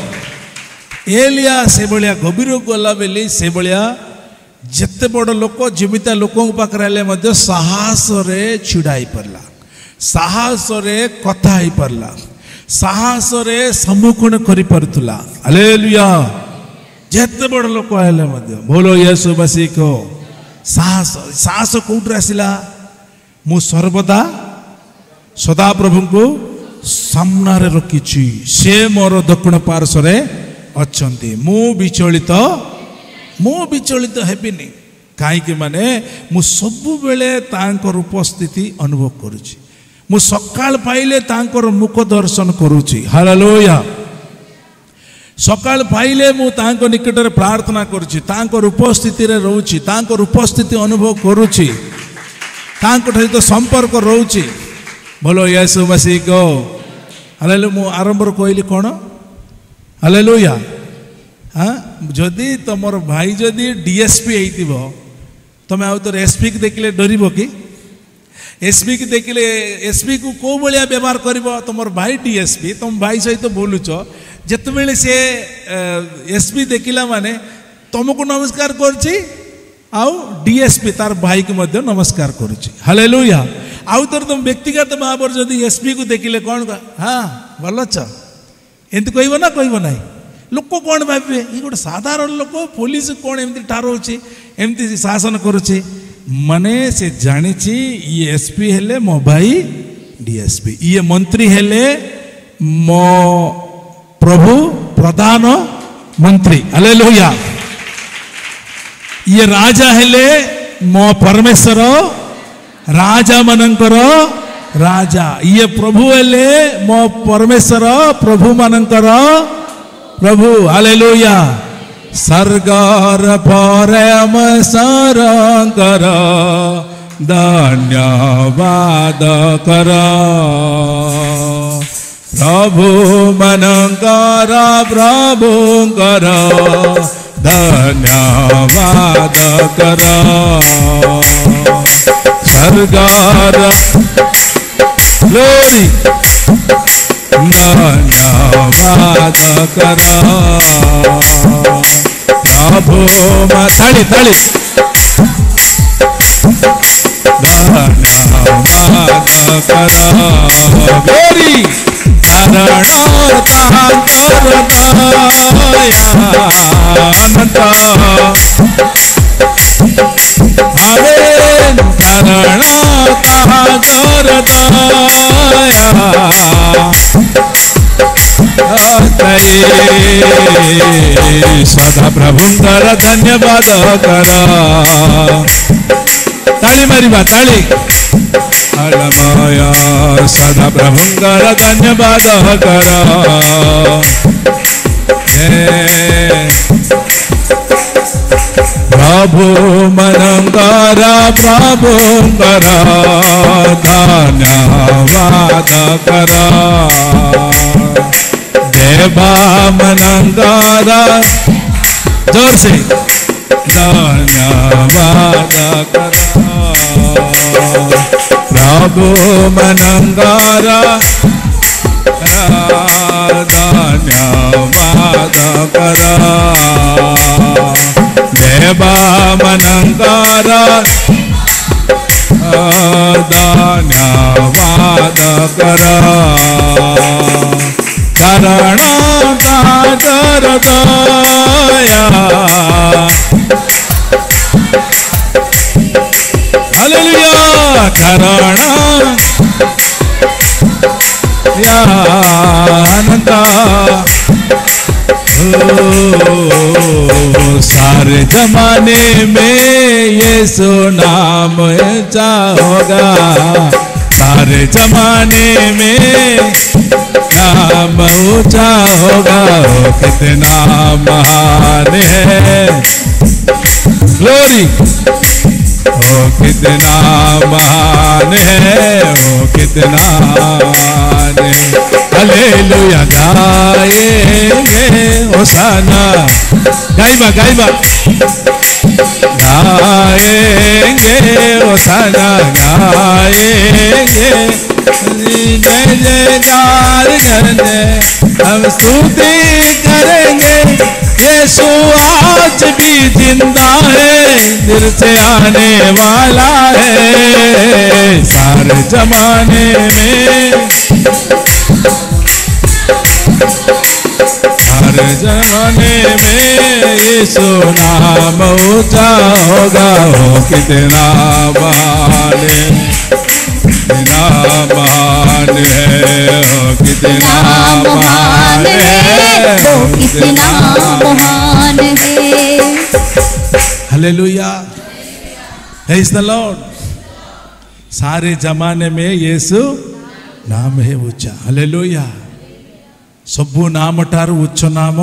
एलिया से भलिया गभीर को गला बेली से भलिया जत्ते बड़ लोक जीविता लोकों पाखरे हेले मध्य साहस रे छिड़ाई परला, साहस रे कथा ही परला, साहस रे सम्मुखन करि परतुला। हालेलुया। जत्ते बड़ लोक हेले मध्य बोलो यीशु मसीह को साहस। साहस कोउठ आसिला? मु सर्वदा सदा प्रभु को सामना रे रखिछि, से मोर दक्षिण पार्श्व रे अछंती, मु विचलित हेबिनी। कहीं माने मु सबु बेले तांकर उपस्थिति अनुभव करुछि, मु सकाळ पाइले तांकर मुख दर्शन करुछि। हालेलुया। सकाळ पाइले मु तांको निकट रे प्रार्थना करुछि, तांकर उपस्थिति रे रहउछि, तांकर उपस्थिति अनुभव करुछि, तांको सहित संपर्क रहउछि। बोलो यीशु मसीह को हालेलुया। मु आरंभ कहली कोन? हालेलुया। हाँ, जदि तुमर भाई जदि डीएसपी होइतिबो तमे आउ तो एसपी को देखिले डरिबो कि? एसपी को देखिले एसपी को को बलिया व्यवहार करिबो? तुमर भाई डीएसपी तुम भाई सहित बोलुछ, जते बेले से एसपी देखिला माने तुमको नमस्कार करछि, आउ डीएसपी तार भाई को मध्य नमस्कार करुछि। हालेलुया। आउ तर तुम व्यक्तिगत भाव जदि एसपी को देखिले कोन का? हाँ भल छ एंत कहबो ना कहबो नाही? लोक कौन भावे ये गोटे साधारण लोक, पुलिस कौन एमती ठारोछि, एमती शासन करुछि? माने से जानिछि ये एसपी हेले मो भाई डीएसपी, ये मंत्री हेले मो प्रभु प्रधान मंत्री। हालेलुया। ये राजा हेले मो परमेश्वर राजा मनंकर राजा, ये प्रभु हेले मो परमेश्वर प्रभु मनंकर प्रभु। हालेलुया। सर्गर परम सरंकर धन्यवाद कर, प्रभु मनंकर प्रभुंकर धन्यवाद कर। सर्गर ग्लोरी धन्यवाद कर, प्रभु ताली ताली धन्यवाद कर। गोरी कारण तांकर दयानंद, हरे कारण तांकर दया सदा प्रभुंकर धन्यवाद कर। ताली मारिबा ताली। अलमय सदा प्रभुंकर धन्यवाद कर। प्रभु मनंकर प्रभुंकर धन्यवाद कर। देवा मनंकर जोर से धन्यवाद कर। प्रभु मनंकर धन्यवाद कर। देवा मनंकर धन्यवाद कर। कारण तांकर दया, हालेलुया। कारण आनंद सारे जमाने में यीशु नाम ऊंचा होगा, सारे जमाने में नाम ऊंचा होगा। कितना महान है। ग्लोरी कितना महान है, ओ कितना महान है। हालेलुया गाएंगे होशाना, गाइबा गाइबा गाएंगे होशाना गाएंगे, जय जयकार करेंगे हम स्तुति करेंगे। यीशु आज भी जिंदा है, दिल से आने वाला है सारे जमाने में, हर जमाने में यीशु नाम ऊंचा होगा। हो कितना महान है, कितना महान है, हो कितना महान है, वो कितना महान है। Hallelujah, praise the Lord. सारे जमाने में यीशु नाम है ऊंचा। हालेलुया, सबु नाम ठारू उच्च नाम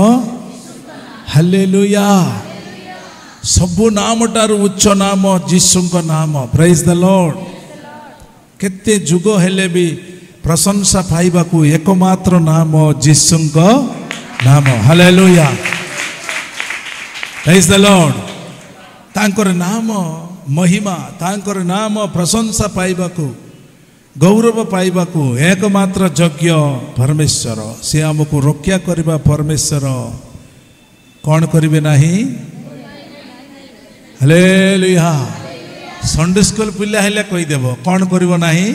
हालेलुया, सबु नाम ठारू उच्च नाम जीसुଙ୍କ नाम। Praise the Lord. केते जुग हेले भी प्रशंसा पाइबाकू एकमात्र नाम जीसुଙ୍କ नाम। Hallelujah, praise the Lord. तांकर नाम महिमा, तांकर नाम प्रशंसा पाइबाकू गौरव पाइबाकू एकमात्र योग्य परमेश्वर। से आमको रक्षा करबा परमेश्वर कौन करिवे नहीं। हालेलुया। संडे स्कूल पिला हेले कहि देबो कौन करिवो नहीं।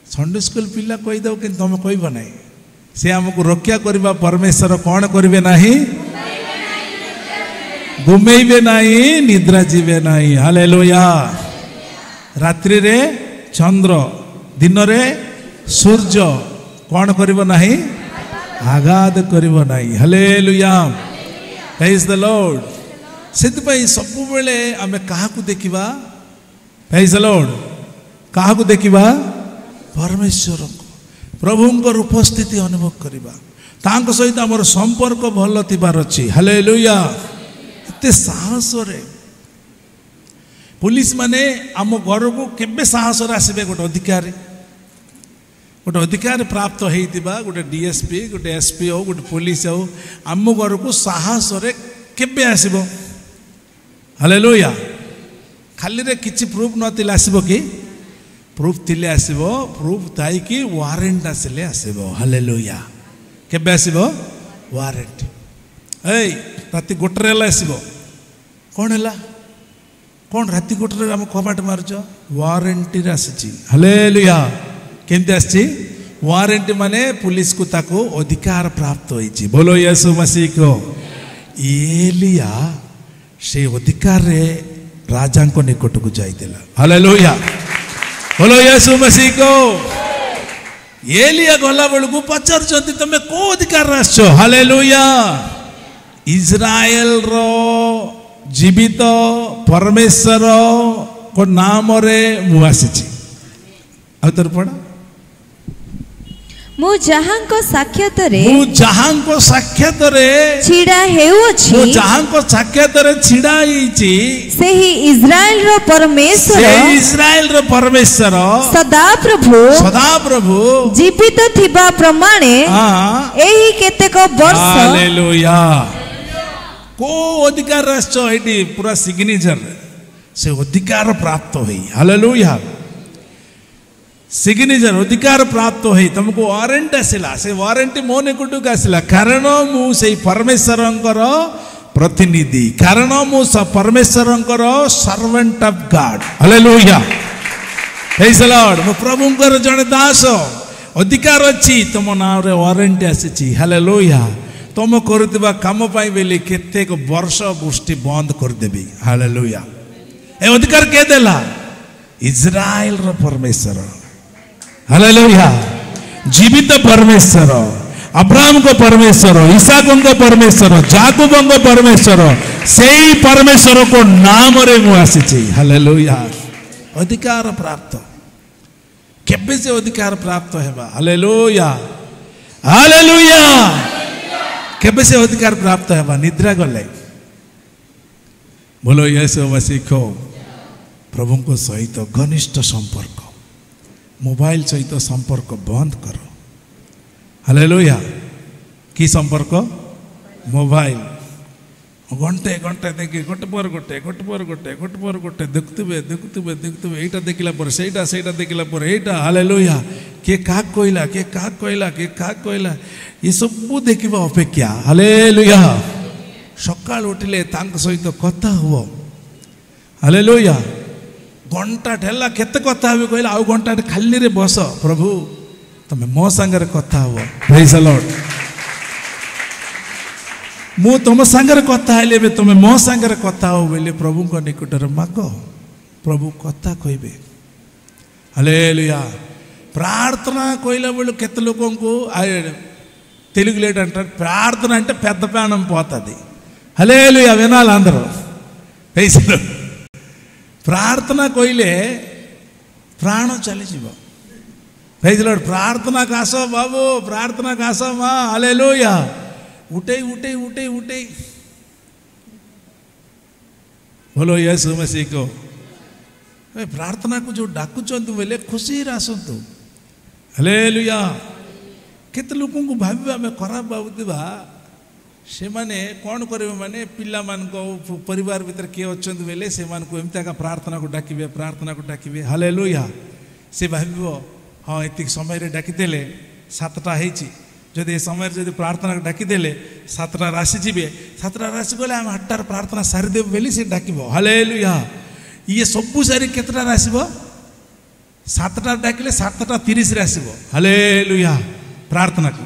संडे स्कूल पिला कहि देबो कि तुम कहबो नहीं। से आमको रक्षा करबा परमेश्वर कौन करिवे नहीं। घुमेइबे नहीं, निद्रा जीवे नहीं। हालेलुया। रात्रि रे चंद्र, दिन रे सूर्य कौन करिवो नहीं। आघात करिवो नहीं। Hallelujah, praise the Lord. सेतपई सब बेले आमे काहाकू देखिबा। Praise the Lord. काहाकू देखिबा। परमेश्वर को, प्रभुंकर उपस्थिति अनुभव करिबा, तांक सहित हमर संपर्क भल थिबार अछि। हालेलुया। एते साहस रे पुलिस माने आम घर को केबे साहस आसबे। गोटे अधिकार प्राप्त होइतिबा गोटे डीएसपी, गोटे एसपी हो, गोटे पुलिस हो, आम घर को साहस रे केबे आसीबो। हालेलुया। खाली रे किछि प्रूफ नथिले आसीबो कि। प्रूफ थिले आसीबो। प्रूफ ताई कि वारंट आसिले आसीबो। हालेलुया। केबे आसीबो वारंट। ए राति गोटरे आसीबो। कौन है कौन राति गोटे आम कबाट मार्च वारंटी आसी। हालेलुया। केमती आसी वारंटी माने पुलिस को ताको अधिकार प्राप्त होइछि। बोलो यीशु मसीह को। एलिया से अधिकार रे राजा को निकट को जाइदेला। हालेलुया। बोलो यीशु मसीह को। एलिया गला बेलू पचार तमे को अधिकार आसो। हालेलुया। इज्राएल रो जीवित परमेश्वर को नाम रे मु आसी। आउतर पड़ा मु जहांको साक्षात रे छिड़ा हेउछि। मु जहांको साक्षात रे छिड़ा हिची सेही इज्राएल रो परमेश्वर सदा प्रभु जीवित थिबा प्रमाणे एही केतेक वर्ष। हालेलुया। को अधिकार राष्ट्र एटी पूरा सिग्नेचर से अधिकार प्राप्त होई। हालेलुया। सिग्नेचर अधिकार प्राप्त होई तुमको वारंट आसिला। से वारंटी मो निकटक आसिला कारण मु से परमेश्वरंकर प्रतिनिधि, कारण मु परमेश्वरंकर servant of God. Hallelujah. Praise the Lord. मु प्रभुंकर जने दास अधिकार अछि। तुम नाम रे वारंटी आसी। हालेलुया। तुम करुवा काम पाई बेली केतेक वर्ष वृष्टि बंद कर देबी। हालेलुया। ए अधिकार के देला। इज्राएल रो परमेश्वर। हालेलुया। जीवित परमेश्वर, अब्राहम को परमेश्वर, इसहाक को परमेश्वर, याकूब को परमेश्वर, सेही परमेश्वर को नाम रे मु आसी। हालेलुया। अधिकार प्राप्त केबे से अधिकार प्राप्त हेबा। हालेलुया। हालेलुया। केबे से अधिकार प्राप्त हेबा। निद्रा गले बोलो यीशु मसीह को प्रभु को सहित घनिष्ठ संपर्क मोबाइल सहित संपर्क बंद करो। हालेलुया। की संपर्क मोबाइल घंटे घंटे देखिए गोटे पर गोटे गोटे पर गोटे गोटे पर गोटे देखुवे देखुवे देखुवे एटा देखला पर सेटा सेटा देखला पर एटा। हालेलुया। के का कहला के का कहला के का कहला ये सब देखिबा अपेक्षा। हालेलुया। सकाळ उठिले तांक सहित कथा हुओ। हालेलुया। घंटा ठेला केते कथा हबे कहला आउ घंटा खाली रे बस प्रभु तमे मो संगे कथा हुओ। Praise the Lord. मु तुम सांगे कथा हेले तुम मो सांगे कथा हो बोले प्रभु को निकटर माग प्रभु कथा कहबे। हालेलुया। प्रार्थना कहला बेलू केते लोगों को तेलुगु लेट अंटाరు प्रार्थना అంటే పెద్ద ప్రాణం పోతది। హల్లెలూయా వినాలి అందరూ। प्रार्थना कहले प्राण चली जीव। Praise the Lord. प्रार्थना कास बाबू प्रार्थना कास मां। हालेलुया। उठे उठे उठे उठे बोलो यीशु मसीह को प्रार्थना को जो डाकुचंतु बोले खुशी आसतु। हालेलुया। केते लोक को भाबे आमे खराब भाबुथिबा से माने कौन करिवे माने पिला मान को परिवार भीतर के अछंतु बोले से मान को एमता का प्रार्थना को डाकिबे प्रार्थना को डाकिबे। हालेलुया। से भाबिबो हां एतिक समय रे डाकी देले 7टा हेची जदि समय जदि प्रार्थना डाकिदेले 7टा राशि जीवे 7टा राशि गले आम 8टार प्रार्थना सारीदेव बोली से डाकिब। हालेलुया। ये सबू सारी केतटा आसब 7टा डाकिले 7टा 30 रे आसब। हालेलुया। प्रार्थना को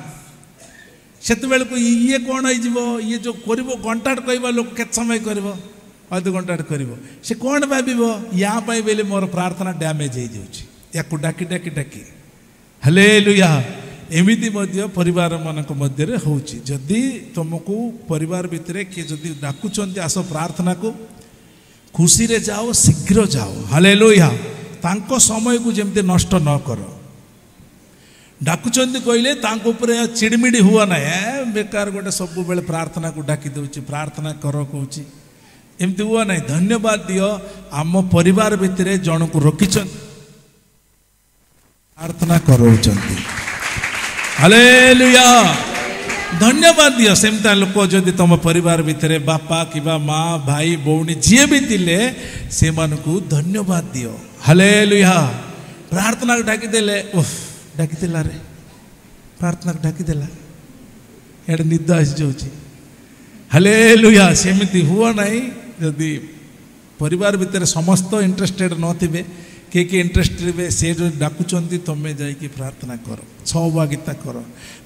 सेते बेल को ये कौन हो ये जो करिवो घंटाट कहबा लोक केत समय करिवो आध घंटाट करिवो से कौन भाबिबो या पई बेले मोर प्रार्थना डैमेज हो जाउची याकु डाकी डाकी डाकी। हालेलुया। एमिति मध्य परिवार मानक मध्य रे होउची जदि तुमको परिवार भितरे के जदि डाकुचंती आसो प्रार्थना को खुशी रे जाओ शीघ्र जाओ। हालेलुया। तांको समय को जेमते नष्ट न करो। डाकुचंती कहले तांको ऊपर चिड़मिड़ी हुआ ना बेकार गोटे सब बेले प्रार्थना को डाकी दउची प्रार्थना करो कहूची एमती हुआ ना। धन्यवाद दियो आम परिवार भितरे जन को रखिछन प्रार्थना करौचंती। हालेलुया। धन्यवाद दियो सेमता लोक जदि तुम परिवार भितर बापा कि माँ भाई भौणी जी भी थिले से मानकु धन्यवाद दियो। हालेलुया। प्रार्थना डाकी देले उफ डाकी देला रे प्रार्थना डाकी देला एड निद आसी जाउची। हालेलुया। सेमिति हुआ नहीं जदि परिवार भितर समस्त इंटरेस्टेड नथिबे के इंटरेस्टेड से जो डाकुचंती तमे जाइए प्रार्थना कर सहभागिता कर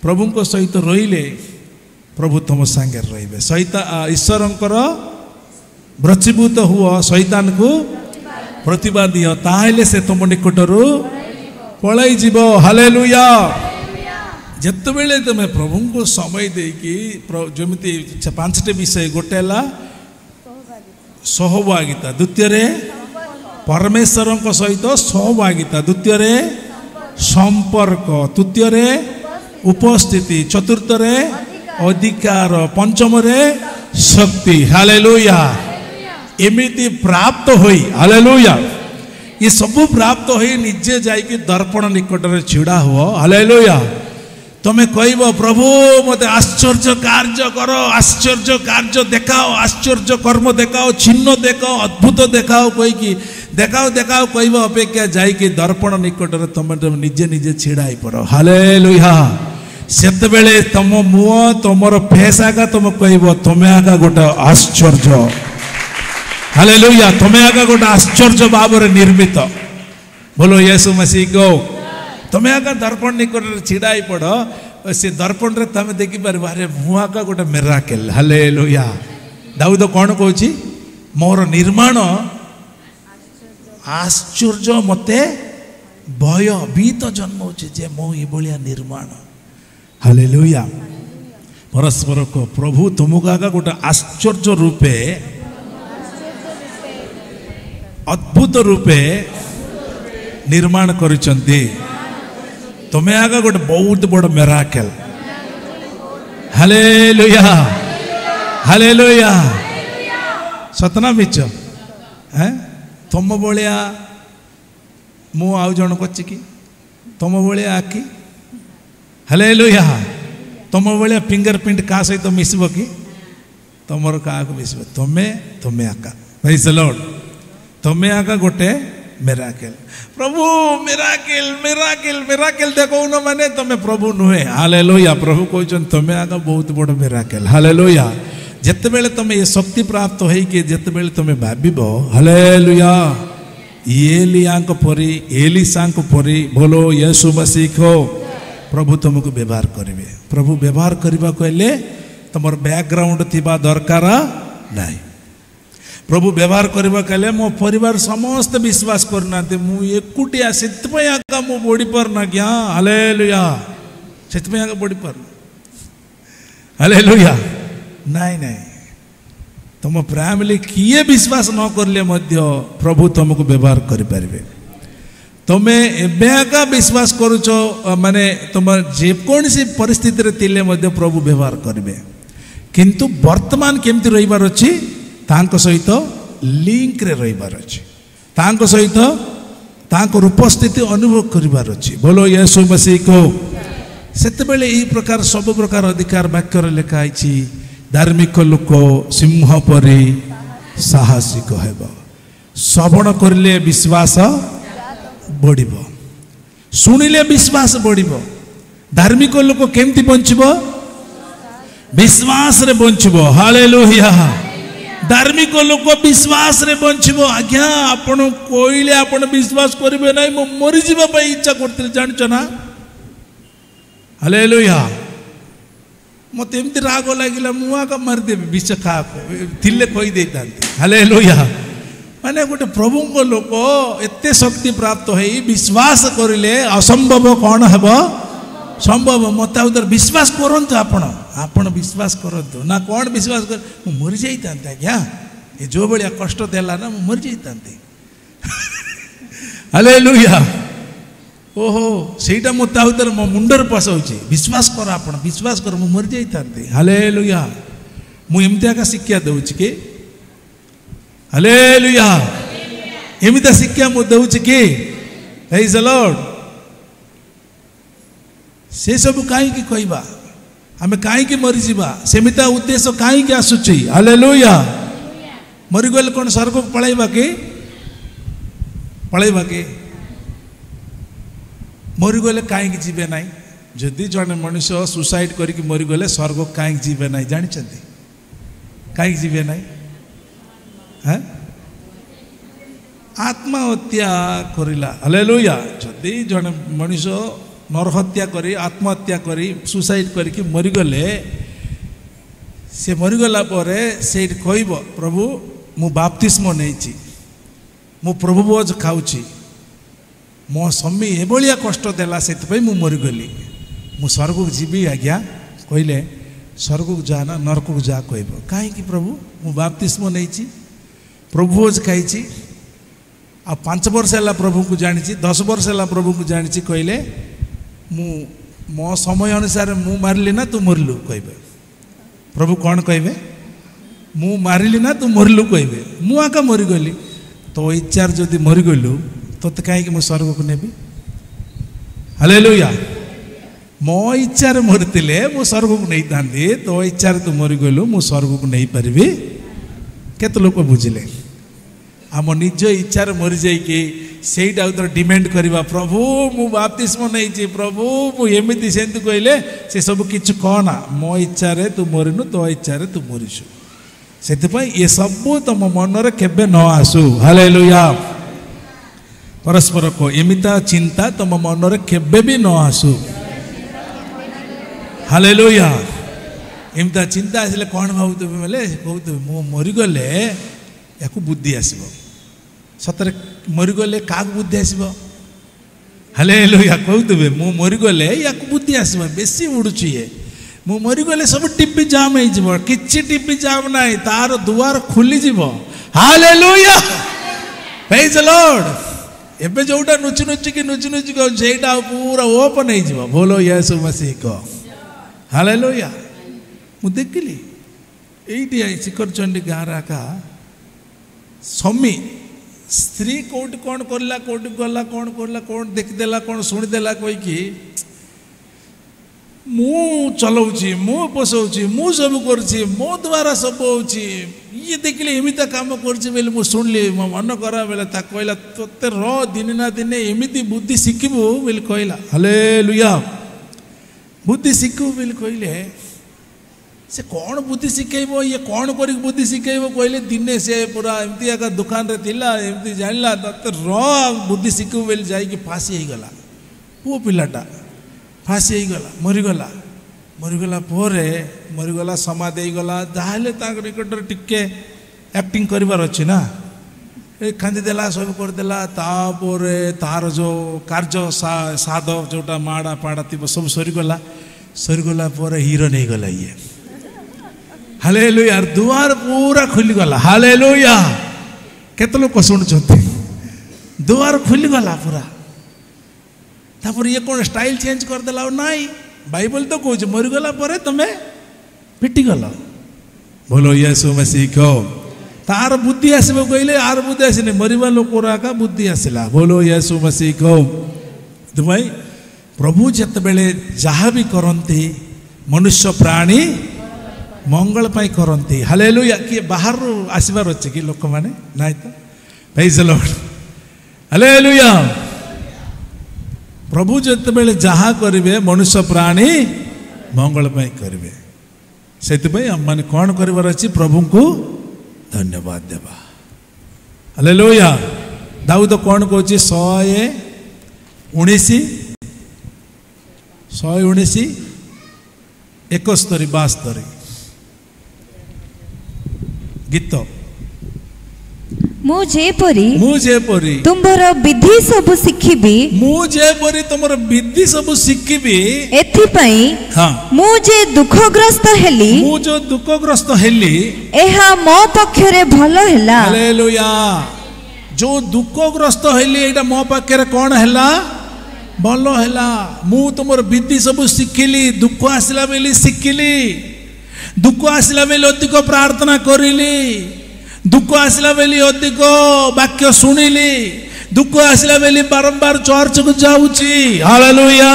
प्रभु को सहित रहिले प्रभु तुम सांगे रहिबे। सहित ईश्वरंकर ब्रचीभूत हुआ शैतान को प्रतिभा दियो ताहले से तुम निकटरू पलाई जीव। हालेलुया। जते बेले तुम प्रभु को समय देकी जमिति 5टे विषय गोटे हला सहभागिता द्वितीय रे परमेश्वर सहित सहभागिता द्वितीय रे संपर्क तृतीय रे उपस्थिति चतुर्थ रे अधिकार पंचम रे शक्ति। हालेलुया। एमिति प्राप्त होई। हालेलुया। ये सब प्राप्त होई निजे जाइए दर्पण निकट रे छिड़ा हुआ। हालेलुया। तुम्हें कहब प्रभु मते आश्चर्य कार्य करो आश्चर्य कार्य देखाओ आश्चर्य कर्म देखाओ चिन्ह देखाओ अद्भुत देखाओ कहीकि देखाओ देखाओ कहब अपेक्षा जाइए दर्पण निकट रे तुम निजे निजे छिड़ाई पड़। हालेलुया। सेते बेले तुम मुह तुमर फेस आगा तुम कहब तुम्हें आगा गोटे आश्चर्य। हालेलुया। तुम्हें आगा गोटे आश्चर्य भाव निर्मित। बोलो यीशु मसीह को। तुम्हें आगा दर्पण निकट छिड़ाई पड़ से दर्पण रे तुम देखी पार अरे मुआ का गोटे मिराकल। हालेलुया। दाऊद कौन कहूँ मोर निर्माण आश्चर्य मते भय भीत जन्म जे मो ये निर्माण। हालेलुया। परस्पर को प्रभु तुमको आगा गोटे आश्चर्य रूपे अद्भुत रूपे निर्माण करिसंती। तुम्हें आगा गोटे बहुत बड़ मिराकल। हालेलुया। हालेलुया। ସତନା ମିଛ? ତମ ଭଳିଆ ମୁଁ ଆଉ ଜଣକ ଅଛି କି? ତମ ଭଳିଆ ଆଖି? ହାଲେଲୁୟା। ତମ ଭଳିଆ ଫିଙ୍ଗର ପ୍ରିଣ୍ଟ କାହା ସହିତ ମିଶିବ କି? ତମର କାହାକୁ ମିଶିବ? ତମେ ଆକା। ପ୍ରେଜ୍ ଦ ଲର୍ଡ। ତମେ ଆକା ଗୋଟେ ମିରାକେଲ। ପ୍ରଭୁ ମିରାକେଲ ମିରାକେଲ ମିରାକେଲ ଦେଖଉନ ମାନେ ତମେ ପ୍ରଭୁ ନୁହେଁ। ହାଲେଲୁୟା। ପ୍ରଭୁ କହୁଛନ୍ତି ତମେ ଆକା ବହୁତ ବଡ଼ ମିରାକେଲ। ହାଲେଲୁୟା। ଯେତେବେଳେ ତମେ ଏ ଶକ୍ତି ପ୍ରାପ୍ତ ହେଇକି ଯେତେବେଳେ ତମେ ଭାବିବ ହାଲେଲୁୟା ଏଲିୟାଙ୍କ ପରି ଏଲିସାଙ୍କ ପରି ବୋଲୋ ୟୀଶୁ ମसीह ପ୍ରଭୁ ତୁମକୁ ବ୍ୟବହାର କରିବେ। ପ୍ରଭୁ ବ୍ୟବହାର କରିବାକୁ ହେଲେ ତମର ବ୍ୟାକଗ୍ରାଉଣ୍ଡ ଥିବା ଦରକାର ନାହିଁ। ପ୍ରଭୁ ବ୍ୟବହାର କରିବାକୁ ହେଲେ ମୋ ପରିବାର ସମସ୍ତେ ବିଶ୍ୱାସ କରୁନାହାନ୍ତି, ମୁଁ ଏକୁଟିଆ, ସେଥିପାଇଁ ଆକା ମୁଁ ବଢ଼ି ପାରୁନା ଆଜ୍ଞା। ହାଲେଲୁୟା। ସେଥିପାଇଁ ଆକା ବଢ଼ି ପାରୁନା। ହାଲେଲୁୟା। ନାଇଁ ନାଇଁ, ତମ ଫ୍ୟାମିଲି କିଏ ବିଶ୍ୱାସ ନ କରିଲେ ମଧ୍ୟ ପ୍ରଭୁ ତୁମକୁ ବ୍ୟବହାର କରିପାରିବେ। ତମେ ଏବେ ଆକା ବିଶ୍ୱାସ କରୁଛ ମାନେ ତୁମ ଯେକୌଣସି ପରିସ୍ଥିତିରେ ଥିଲେ ମଧ୍ୟ ପ୍ରଭୁ ବ୍ୟବହାର କରିବେ। କିନ୍ତୁ ବର୍ତ୍ତମାନ କେମିତି ରହିବାର ଅଛି? ତାଙ୍କ ସହିତ ଲିଙ୍କରେ ରହିବାର ଅଛି। ତାଙ୍କ ସହିତ ତାଙ୍କର ଉପସ୍ଥିତି ଅନୁଭବ କରିବାର ଅଛି। ବୋଲୋ ୟୀଶୁ ମसीହ। ସେତେବେଳେ ଏହି ପ୍ରକାର ସବୁ ପ୍ରକାର ଅଧିକାର ବାକ୍ୟରେ ଲେଖା ହେଇଛି। ଧାର୍ମିକ ଲୋକ ସିଂହ ପରି ସାହସିକ ହେବ। ଶ୍ରବଣ କରିଲେ ବିଶ୍ୱାସ ବଢ଼ିବ, ଶୁଣିଲେ ବିଶ୍ୱାସ ବଢ଼ିବ। ଧାର୍ମିକ ଲୋକ କେମିତି ବଞ୍ଚିବ? ବିଶ୍ୱାସରେ ବଞ୍ଚିବ। ହାଲେଲୁୟା। ଧାର୍ମିକ ଲୋକ ବିଶ୍ୱାସରେ ବଞ୍ଚିବ। ଆଜ୍ଞା ଆପଣ କହିଲେ ଆପଣ ବିଶ୍ୱାସ କରିବେ ନାହିଁ, ମୁଁ ମରିଯିବା ପାଇଁ ଇଚ୍ଛା କରୁଥିଲି, ଜାଣିଛ ନା? ହାଲେଲୁୟା। ମତେ ଏମିତି ରାଗ ଲାଗିଲା, ମୁଁ ଆଗ ମାରିଦେବି ବିଷ କାହାକୁ ଥିଲେ କହିଦେଇଥାନ୍ତି। ହାଲେଲୁୟା। ମାନେ ଗୋଟେ ପ୍ରଭୁଙ୍କ ଲୋକ ଏତେ ଶକ୍ତି ପ୍ରାପ୍ତ ହେଇ ବିଶ୍ୱାସ କରିଲେ ଅସମ୍ଭବ କ'ଣ ହେବ? ସମ୍ଭବ। ମତେ ଆଉ ବିଶ୍ୱାସ କରନ୍ତୁ। ଆପଣ ବିଶ୍ୱାସ କରନ୍ତୁ ନା? କ'ଣ ବିଶ୍ୱାସ କର? ମୁଁ ମରିଯାଇଥାନ୍ତି ଆଜ୍ଞା, ଏ ଯେଉଁ ଭଳିଆ କଷ୍ଟ ଦେଲା ନା, ମୁଁ ମରିଯାଇଥାନ୍ତି। ହାଲେଲୁୟା। ଓହୋ, ସେଇଟା ମୋତେ ଆଉ ମୋ ମୁଣ୍ଡରେ ପଶଉଛି। ବିଶ୍ୱାସ କର, ଆପଣ ବିଶ୍ୱାସ କର, ମୁଁ ମରିଯାଇଥାନ୍ତି। ହାଲେଲୁୟା। ମୁଁ ଏମିତି ଆକା ଶିକ୍ଷା ଦେଉଛି କି? ହାଲେଲୁୟା। ଏମିତି ଶିକ୍ଷା ମୁଁ ଦେଉଛି କି? ପ୍ରେଜ୍ ଦ ଲର୍ଡ। ସେ ସବୁ କାହିଁକି କହିବା? ଆମେ କାହିଁକି ମରିଯିବା? ସେମିତି ଉଦ୍ଦେଶ୍ୟ କାହିଁକି ଆସୁଛି? ହାଲେଲୁୟା। ମରିଗଲେ କ'ଣ ସ୍ୱର୍ଗକୁ ପଳାଇବା କି? ପଳାଇବା କି? ମରିଗଲେ କାହିଁକି ଯିବେ ନାହିଁ? ଯଦି ଜଣେ ମଣିଷ ସୁସାଇଡ୍ କରିକି ମରିଗଲେ ସ୍ୱର୍ଗକୁ କାହିଁକି ଯିବେ ନାହିଁ ଜାଣିଛନ୍ତି? କାହିଁକି ଯିବେ ନାହିଁ? ଆତ୍ମହତ୍ୟା କରିଲା। ହାଲେଲୁୟା। ଯଦି ଜଣେ ମଣିଷ ନରହତ୍ୟା କରି ଆତ୍ମହତ୍ୟା କରି ସୁସାଇଡ୍ କରିକି ମରିଗଲେ, ସେ ମରିଗଲା ପରେ ସେଇଠି କହିବ ପ୍ରଭୁ ମୁଁ ବାପ୍ତିସ୍ମ ନେଇଛି, ମୁଁ ପ୍ରଭୁ ଭୋଜ ଖାଉଛି, ମୋ ସ୍ୱାମୀ ଏଭଳିଆ କଷ୍ଟ ଦେଲା, ସେଥିପାଇଁ ମୁଁ ମରିଗଲି, ମୁଁ ସ୍ୱର୍ଗକୁ ଯିବି ଆଜ୍ଞା କହିଲେ ସ୍ୱର୍ଗକୁ ଯା ନା ନରକକୁ ଯା କହିବ। କାହିଁକି? ପ୍ରଭୁ ମୁଁ ବାପ୍ତିସ୍ମ ନେଇଛି, ପ୍ରଭୁ ଭୋଜ ଖାଇଛି, ଆଉ 5 ବର୍ଷ ହେଲା ପ୍ରଭୁଙ୍କୁ ଜାଣିଛି, 10 ବର୍ଷ ହେଲା ପ୍ରଭୁଙ୍କୁ ଜାଣିଛି କହିଲେ ମୁଁ ମୋ ସମୟ ଅନୁସାରେ ମୁଁ ମାରିଲି ନା ତୁ ମରିଲୁ କହିବେ। ପ୍ରଭୁ କ'ଣ କହିବେ? ମୁଁ ମାରିଲି ନା ତୁ ମରିଲୁ କହିବେ। ମୁଁ ଆକା ମରିଗଲି, ତୋ ଇଚ୍ଛାରେ ଯଦି ମରିଗଲୁ ତୋତେ କାହିଁକି ମୁଁ ସ୍ୱର୍ଗକୁ ନେବି? ହାଲେଲୁୟା। ମୋ ଇଚ୍ଛାରେ ମରିଥିଲେ ମୁଁ ସ୍ୱର୍ଗକୁ ନେଇଥାନ୍ତି, ତୋ ଇଚ୍ଛାରେ ତୁ ମରିଗଲୁ, ମୁଁ ସ୍ୱର୍ଗକୁ ନେଇପାରିବି? କେତେ ଲୋକ ବୁଝିଲେ? ଆମ ନିଜ ଇଚ୍ଛାରେ ମରିଯାଇକି ସେଇଟା ଆଉ ଡିମାଣ୍ଡ କରିବା, ପ୍ରଭୁ ମୁଁ ବାପ୍ତିସ୍ମ ନେଇଛି, ପ୍ରଭୁ ମୁଁ ଏମିତି ସେମିତି କହିଲେ ସେ ସବୁ କିଛି କହନା, ମୋ ଇଚ୍ଛାରେ ତୁ ମରିନୁ, ତୋ ଇଚ୍ଛାରେ ତୁ ମରିଛୁ। ସେଥିପାଇଁ ଏସବୁ ତମ ମନରେ କେବେ ନ ଆସୁ। ହାଲେଲୁୟା। ପରସ୍ପରକୁ ଏମିତା ଚିନ୍ତା ତମ ମନରେ କେବେ ବି ନ ଆସୁ। ହାଲେଲୁୟା। ଏମିତା ଚିନ୍ତା ଆସିଲେ କ'ଣ ଭାବୁଥିବେ ବୋଲେ କହୁଥିବେ ମୁଁ ମରିଗଲେ ୟାକୁ ବୁଦ୍ଧି ଆସିବ। ସତରେ ମରିଗଲେ କାହାକୁ ବୁଦ୍ଧି ଆସିବ? ହାଲେଲୁୟା। କହୁଥିବେ ମୁଁ ମରିଗଲେ ୟାକୁ ବୁଦ୍ଧି ଆସିବ, ବେଶୀ ଉଡ଼ୁଛି ଇଏ, ମୁଁ ମରିଗଲେ ସବୁ ଟିପି ଜାମ୍ ହେଇଯିବ। କିଛି ଟିପି ଜାମ୍ ନାହିଁ, ତାର ଦୁଆର ଖୋଲିଯିବ। ହାଲେଲୁୟା। ପ୍ରେଜ୍ ଦ ଲର୍ଡ। ଏବେ ଯୋଉଟା ନୁଚି ନୁଚିକି ସେଇଟା ପୁରା ଓପନ ହେଇଯିବ। ବୋଲୋ ୟୀଶୁ ମसीହ। ହାଲେଲୁୟା। ମୁଁ ଦେଖିଲି ଏଇଠି ଶିଖରଚଣ୍ଡୀ ଗାଁରେ ଆକା स्वामी स्त्री कौट कौन करला कौट गला कौन करला कौन देखदेला कौन शुणीदेला कहीकि मु चलाऊँगी मु पोषाऊँगी मु सब करुँची मो द्वारा सब होची ये देखिले एमिता काम करुँची बोले मुझे शुणिली मो मन करा बेले कहला तोते दिने ना दिने एमती बुद्धि शिखबू बोले कहला हालेलुया बुद्धि शिखबू बोले कहले से कौन बुद्धि शिखेब ये कौन कर बुद्धि शिखेब कहले दिने से पूरा एमती एका दुकान रे थिला एमती जानला तोते बुद्धि शिखबू बोले जाइए फाँसी हो गला पु पिलाटा फाँसी हो गला मरीगला मरीगला मरीगला समाधि गला जहाँ निकट टिके एक्टिंग कर ना खांदीदेला सब करदेला तापर तार जो कार्य साध जोटा माड़ा पाड़ा थी सब सरीगला सरीगला हीरो नहीं गला ये हालेलुया दुआर पूरा खुलीगला हालेलुया केते लोक शुणुंट दुआर खुलीगला पूरा तापर ये कौन स्टाइल चेंज करदेला नाई बाइबल तो कौच मरीगला तुम्हें पिटिगल बोलो यीशु मसीह को तार बुद्धि आसब कहले आर बुद्धि आसनी मरवा लोका बुद्धि आसला बोलो यीशु मसीह को भाई प्रभु जिते बेले जहाँ भी करती मनुष्य प्राणी मंगल पाई करती हालेलुया किए बाहर आसबार अच्छे कि लोक मैंने नाई तो प्रेज द लॉर्ड हालेलुया प्रभु जिते बेले जहाँ करेंगे मनुष्य प्राणी मंगल पाई करेंगे से आम मैंने कौन कर प्रभु को धन्यवाद देवा हालेलुया दाऊद कौन कहूँ 119 71 72 गीत मुझेपरी तुम्हारा विधि सब शिखिबी मुझेपरी तुमर विधि सब शिखिबी एथिपाई हाँ मुझे दुखग्रस्त हेली मु जो दुखग्रस्त हेली एहा मो पक्षरे भलो हेला हालेलुया जो दुखग्रस्त हेली एटा मो पक्षरे कोन हेला भलो हेला मु तुमर विधि सब शिखिली दुख आसला बेली शिखिली दुख आसला बेली अधिक प्रार्थना करिली दुख आसला बेली अधिक वाक्य शुणिली दुख आसला बेली बारंबार चर्च को जाऊँगी हालेलुया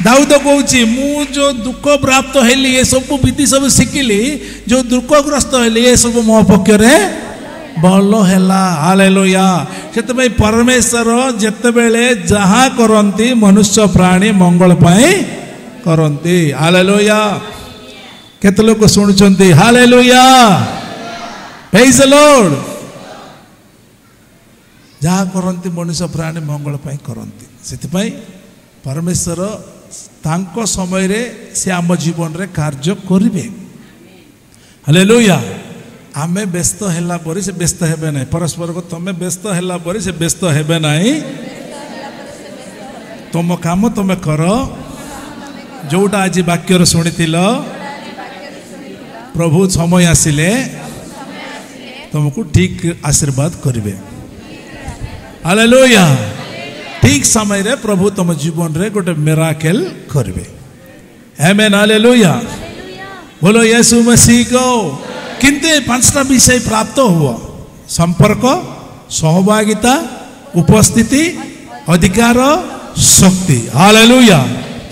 दाऊद कहूँ मु जो दुख प्राप्त हेली ये सब विधि सब शिखिली जो दुखग्रस्त हेली ये सब मो पक्षरे भल हैला हालेलुया से परमेश्वर जितेबले जहाँ करती मनुष्य प्राणी मंगल पाई करती हालेलुया केते लोक शुणुचंती हालेलुया प्रेज द लॉर्ड जहाँ करती मनुष्य प्राणी मंगल पाई करती से परमेश्वर तांको समय रे से आम जीवन रे कार्य करिवे हालेलुया आमे व्यस्त हैला परे से व्यस्त हेबे नहीं परस्पर को तमे व्यस्त हैला परे से व्यस्त हेबे नहीं तुम काम तुम कर जोटा आज वाक्य शुणिथिल प्रभु समय आसिले तुमको ठीक आशीर्वाद करिवे हालेलुया ठीक समय रे प्रभु तुम जीवन रे गोटे मिराकल करिवे आमेन हालेलुया बोलो यीशु मसीह को किंतु पांचटा विषय प्राप्त हुआ संपर्क सहभागिता उपस्थिति अधिकार शक्ति हालेलुया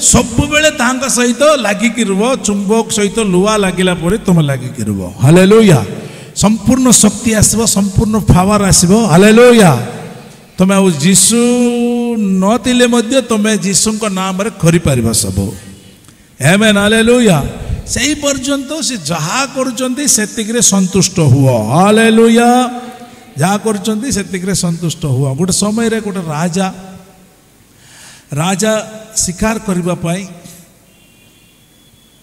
सब बेले तांका सहित लागिकी रुह चुंबक सहित लुआ लगिला परे तुम लागिकी रुह हालेलुया संपूर्ण शक्ति आसबो संपूर्ण पावर आसबो हालेलुया तुम जीशु नथिले मध्य तुम जीशु नाम रे करि परिबा सब आमेन हालेलुया सही पर्यंत से जहाँ करुचंती सेतिकरे संतुष्ट हुआ हालेलुया जहाँ करुचंती सेतिकरे संतुष्ट हुआ गोटे समय रे गोटे राजा शिकार करबा पाई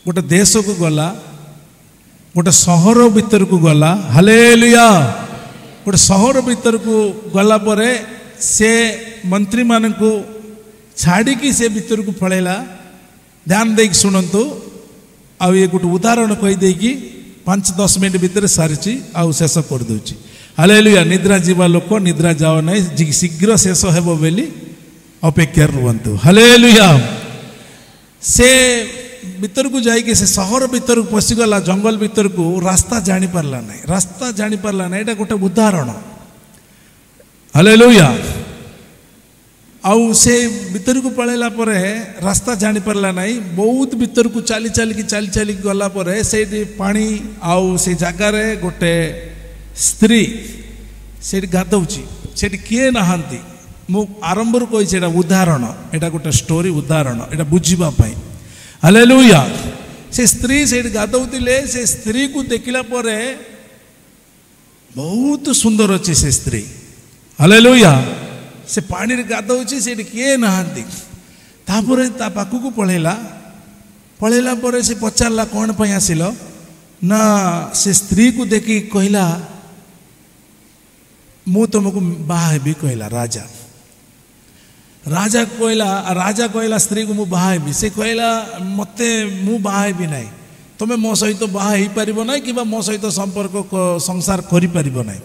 गोटे देश को गला गोटे सहर भीतर को गला हालेलुया गोटे सहर भीतर को गला परे से मंत्री मान को छाड़ी की से भीतर को पड़ेला ध्यान दे शुणु आउ ये गोटे उदाहरण कहीदे कि 5-10 मिनट भितर सारी आउ शेष कर दूची हालेलुया निद्रा जीवा लोक निद्रा जाओ नहीं शीघ्र शेष हेब बोली अपेक्षा रुहतु हालेलुया से भीतर को जाइए से सहर भीतर को पशिगला जंगल भीतर को रास्ता जानी पारला नहीं रास्ता जानी पारला नहीं एटा गोटे उदाहरण हालेलुया आउ से भीतर को पळेला परे रास्ता जानी पारला नहीं बहुत भीतर को चाली चाली गला परे से पानी आउ से जगार गोटे स्त्री से गाधौची से किए नहांती मु आरंभ कही उदाहरण एटा गोटे स्टोरी उदाहरण एटा बुझीबा पई हालेलुया से स्त्री से गाधौतिले से स्त्री को देखिला परे बहुत सुंदर अच्छी से स्त्री हालेलुया से पानी रे गाधौची से किए नहांती तापरे ता पाखु को पळेला परे से पचारला कौन पई आसिलो ना से स्त्री को देखी कहला मु तुमको बाहा हेबी कहला राजा कहला स्त्री को मु बाहा हेबी से कहला मते मु बाहा हेबी नाही तुमे मो सहित बाहा हेई परिबो नाही किबा मो सहित संपर्क संसार करि परिबो नाही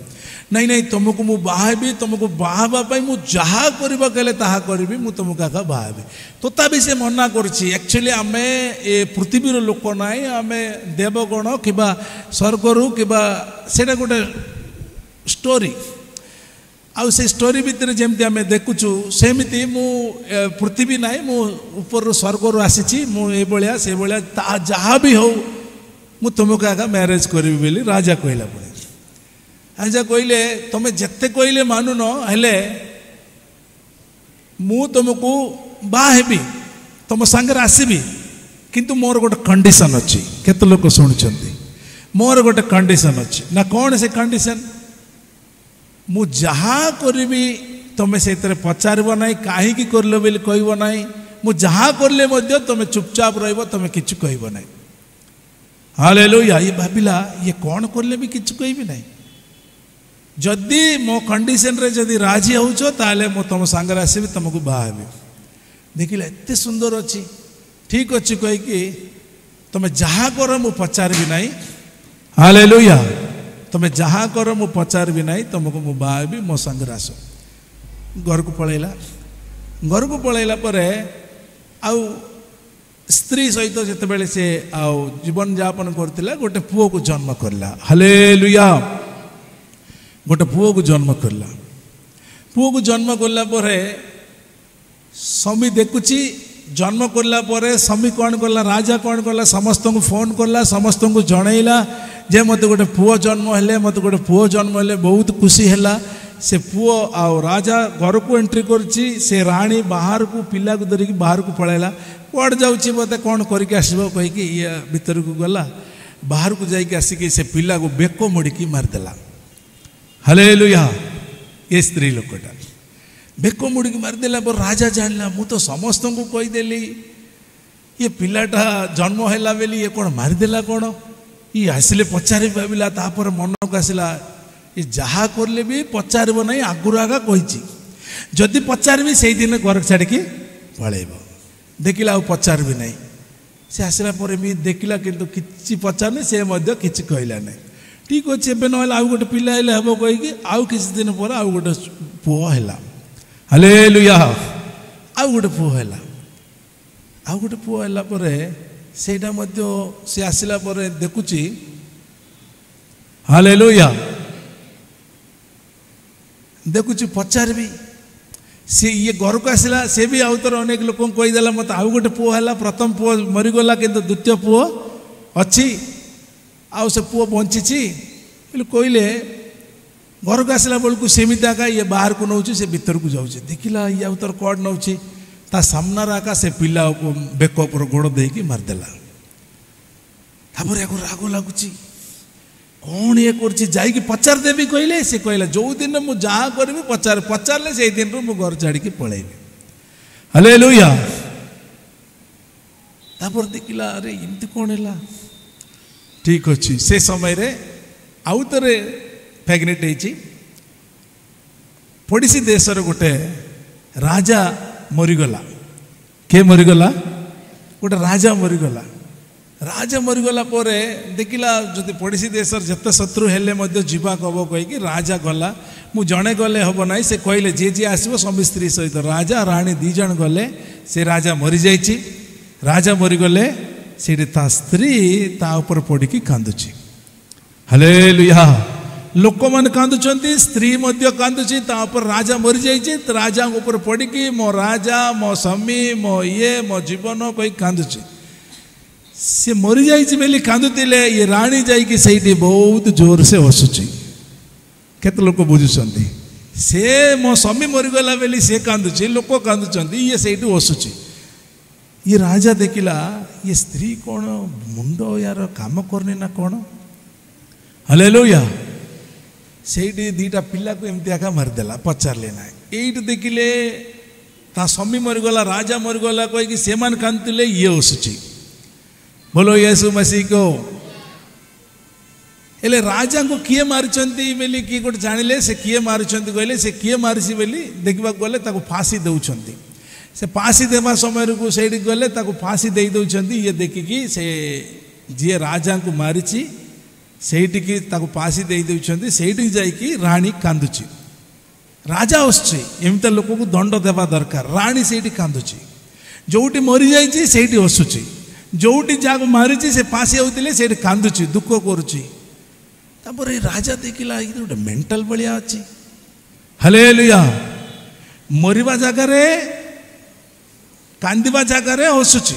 नहीं नहीं तुमको मु बाहा हेबी तुमको बाहाबा पई मु जहा करबा कहले ताहा करबी मु तुमको आका बाहा हेबी तोता भी से मना करछि एक्चुअली आमे ए पृथ्वीर लोक नाही आमे देवगण किबा स्वर्गरु किबा सेटा गोटे स्टोरी आउ से स्टोरी भितर जमती आम देखुचु सेमती मु पृथ्वी ना मु ऊपर स्वर्ग आसी मु ए भाया से भाया जहाँ भी हो मु तुमको आगा मैरेज करी बोली राजा कहला पड़े राजा कहले तुम जिते कहले मानुन हेले मु तुमको बाहेबी तुम सांगे आसबि किंतु मोर गोटे कंडीशन अच्छी केते लोक शुणुंट मोर गोटे कंडीशन अच्छी ना कौन से कंडीशन मु जहाँ करी तुम से पचार ना कहीं करल बोली कहब ना मु जहाँ करले तुम चुपचाप रही तुम किछु कहब ना हालेलुया ये भाविला ये कौन करले भी किछु कहबी ना जदि मो कंडीशन रे जदि राजी होचो ताले मो तुम सांगे आसबि तुमको बाहेबी देखिला एते सुंदर अच्छी ठीक अच्छी कहीकि तुम जहाँ कर मु पचार भी ना हालेलुया तुम जहाँ कर मु पचार भी ना तुमको मु बाहेबी मो सांगे आस घर को पलैला परे आउ स्त्री सहित जितेबाला से आउ जीवन यापन करथिला गोटे पुओ को जन्म करला हालेलुया गोटे पुओ को जन्म करला पुओ को जन्म करला परे स्वामी देखुची जन्म करला परे स्वामी कौन करला राजा कौन करला समस्त को फोन करला समस्त को जनइला जे मते गोटे पुओ जन्म हेले मते गोटे पुओ जन्म हेले बहुत खुशी हैला से पुओ आउ राजा घर को एंट्री करची से राणी बाहर को पिला को धरिकी बाहर को पळैला कौड़ जाऊँगी मत कौन करके आसब कहीकि ये भीतर को गला बाहर को जाइए आसिक से पिला को बेक मोड़िकी मारिदेला हालेलुया ये स्त्री लोकटा बेक मोड़िकी मारिदेला पर राजा जानला मु तो समस्त को कहीदेली ये पिलाटा जन्म है बेली ये कौन मारिदेला कौन ये आसिले पचारि भाविला तापर मन को आसला ये जहाँ करले भी पचारब ना आगुरी आगा कही जदि पचारि से दिन घर छाड़िकी पलैब देखिला पचार भी नहीं से आसला पर भी देखिला किंतु किसी पचारनी से किसी कहला नहीं ठीक अच्छे एवं ना आउ गोटे पिला हम कहीकि आउ किसी दिन पर आउ गोटे पुओ है हालेलुया आउ गोटे पुओ है आउ गोटे पुओ है सेटा से आसला पर देखुची हालेलुया देखुची पचार भी से ये घर को आसला से भी आउ तर अनेक लोक कहीदेला मत आउ गोटे पुओ है प्रथम पुओ मरीगला किंतु द्वितीय पुओ अच्छी आउ से पुओ बंची कहले घर को आसला बेलू सेमती आका ये बाहर को नौ से भीतर को जाऊँ देखिला ये आउ तर कड़ नौ ता सामनार आका से पिला बेक पर गोड़ देकी मारिदेला तापर या राग लगुच कौन ये कर पचार देवी कहले से कहला जो दिन मु जहाँ करी पचारे से दिन मु घर छाड़ी पलैबी हालेलुया तापर देखिला अरे इमती कौन है ठीक अच्छी से समय रे आउ थे प्रेग्नेंट होती पड़ोसी देशर गोटे राजा मरीगला के मरीगला गोटे राजा मरीगला पर देखिला जदि पड़ोसी देश जिते शत्रु हेले जीवा कब कहीकि राजा गला मु जड़े गले हम ना से कहले जी जी आसो स्वामी स्त्री सहित राजा राणी 2 जन गले से राजा मरी जाइए राजा मरीगले सेठी ता स्त्री ता ऊपर पड़िकी कांदुची। हालेलुया। लोक मान कांदुचंती, स्त्री मध्य कांदुची, ता ऊपर राजा मरी जाइए, राजा ऊपर पड़िकी मो राजा मो स्वामी मो ये मो जीवन कही कांदुची। से मरी जाइए बोली कांदुतिले, ये राणी जाइए सही बहुत जोर से हसुची। केते लोक बुझुचंती से मो स्वामी मरीगला बोली से कांदुची, लोक कांदुचंती, ये सही हसुची। ये राजा देखिला ये स्त्री कौन मुंड यार काम करनी ना कौन। हालेलुया। सेठी दीटा पिला को एमती आका मारिदेला, पचारे ना। ये देखिले ता स्वामी मरीगला, राजा मरीगला कहीकि से मान कांदुतिले, ये हसुची। बोलो यीशु मसीह को। एले राजा को किए मारिचंती बोली किए गोटे जानिले, से किए मारिचंती कहले, से किए मारिसी बोली देखा गले ताको फांसी दउचंती। से फांसी देवा समय को सेठी गले ताको फांसी दे दउचंती। ये देखिकी से जी राजा को मारिची सेठी की ताको फांसी दे दउचंती। सेठी जाइकी रानी कांदुची, राजा हसुची। एमता लोक को दंड देवा दरकार। रानी सेठी कांदुची, जोटी मरी जाइची सेठी हसुची, जोटी जाको मारिची से फांसी होतिले सेठी कांदुची, दुख करुची। तापर राजा देखिला ये गोटे मेंटल भलिया अछि। हालेलुया। मरिबा जगह रे कांदिबा जगह रे हसुची,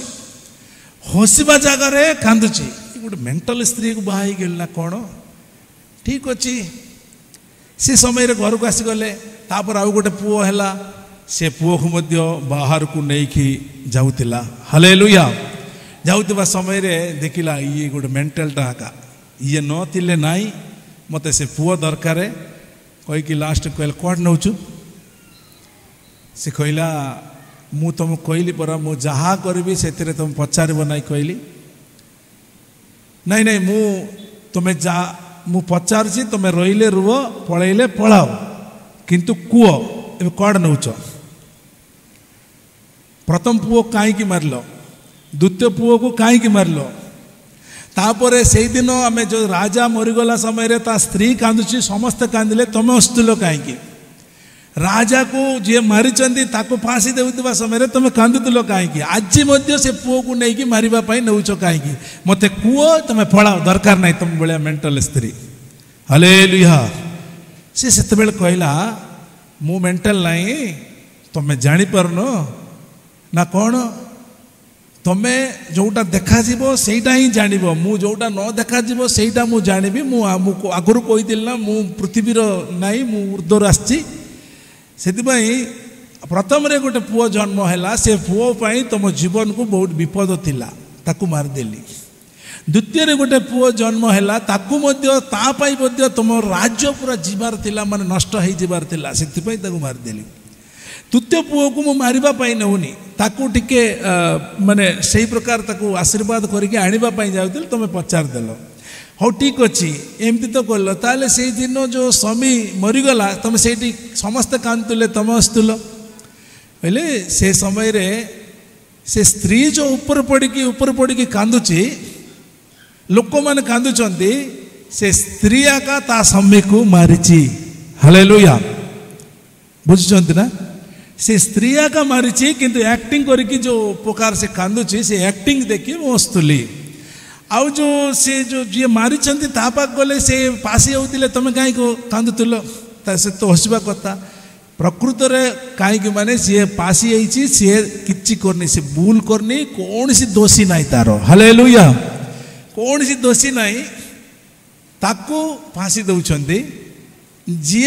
हसिबा जगह रे कांदुची। गोटे मेंटल स्त्री को बाहा गेल ना कौन। ठीक अच्छी। से समय घर को आसीगले, तापर आउ गोटे पुओ हैला, से पुओ को मध्य बाहर को नहीं जाउतिला। हालेलुया। जाउतिबा समय रे देखिला ये गोटे मेंटल टाका, ये न थिले नाई, मते से पुओ दरकार कही कि लास्ट कहल कौन नौचु। से कहला मु तुम कहली परा मु जहा करबी से तुम पचारब ना। कहली नहीं नहीं मु तुम्हें जा मु पचारची, तुम्हें रहिले रुह पलैले पलाओ, किंतु कुओ ए कौन नौच। प्रथम पुओ कहीं मारल, द्वितीय पुओ को कहीं मारल। तापर से दिन आम जो राजा मरीगला समय ता स्त्री कांदुची, समस्ते कांदिले, तुम हसुल कहीं। राजा को जी मारिचंदी ताको फांसी देउतिबा समय तुम कांदुल कहीं। आज से पुओ को लेकिन मारिबा नौच कहीं। मते कुओ तुम पलाओ, दरकार नहीं तुम भाया मेंटल स्त्री। हालेलुया। से सेतेबेले कहला मु मेंटल नहीं, तुम जानी पारन ना कौन। तुम्हें जोटा देखा सेटा ही जान, मु जोटा न देखा सेटा मु जानिबी। मु आगुरी कहीदिल ना मु पृथ्वीर नाई, मु ऊर्ध्वर आसी। प्रथम रे गोटे पुओ जन्म है, से पुओ पाई तुम जीवन को बहुत विपद थिला, ताकू मारदेली। द्वितीय रे गोटे पुओ जन्म है, ताकू मध्य तापाई मध्य तुम राज्य पूरा जीवार थिला, माने नष्ट हो जीवार थिला, सेतिपई ताकू मारदेली। तृतीय पुओ को मु मारिबा पाई नहुनी, ताकू टिके माने सही प्रकार ताकू आशीर्वाद करके आनिबा पाई जाउतिल, तुम पचार देलो। हाँ ठीक अच्छी, एमती तो कल ताले से दिन जो स्वामी मरीगला तुम से समस्ते कांदुले, तुम हसुल। बोले से समय रे से स्त्री जो ऊपर पड़ी कांदुची, लोक माने कांदुचंती, से स्त्री आका ता स्वामी को मारिची। हालेलुया। बुझुचंती ना। से स्त्री आका मारिची, किंतु एक्टिंग करके जो प्रकार से कांदुची, से एक्टिंग देखी मु हसुली। आउ जो से जो जी मारी तापाक गले से पासी होतिले, तुम कहीं कांदुल, से तो हसवा कथा। प्रकृत में कहीं माने सी पासी होती, सी किछि करनी, सी भूल करनी, कौन सी दोषी नहीं तार। हालेलुया। कौन सी दोषी नहीं, ताकू फांसी दउचंती। जी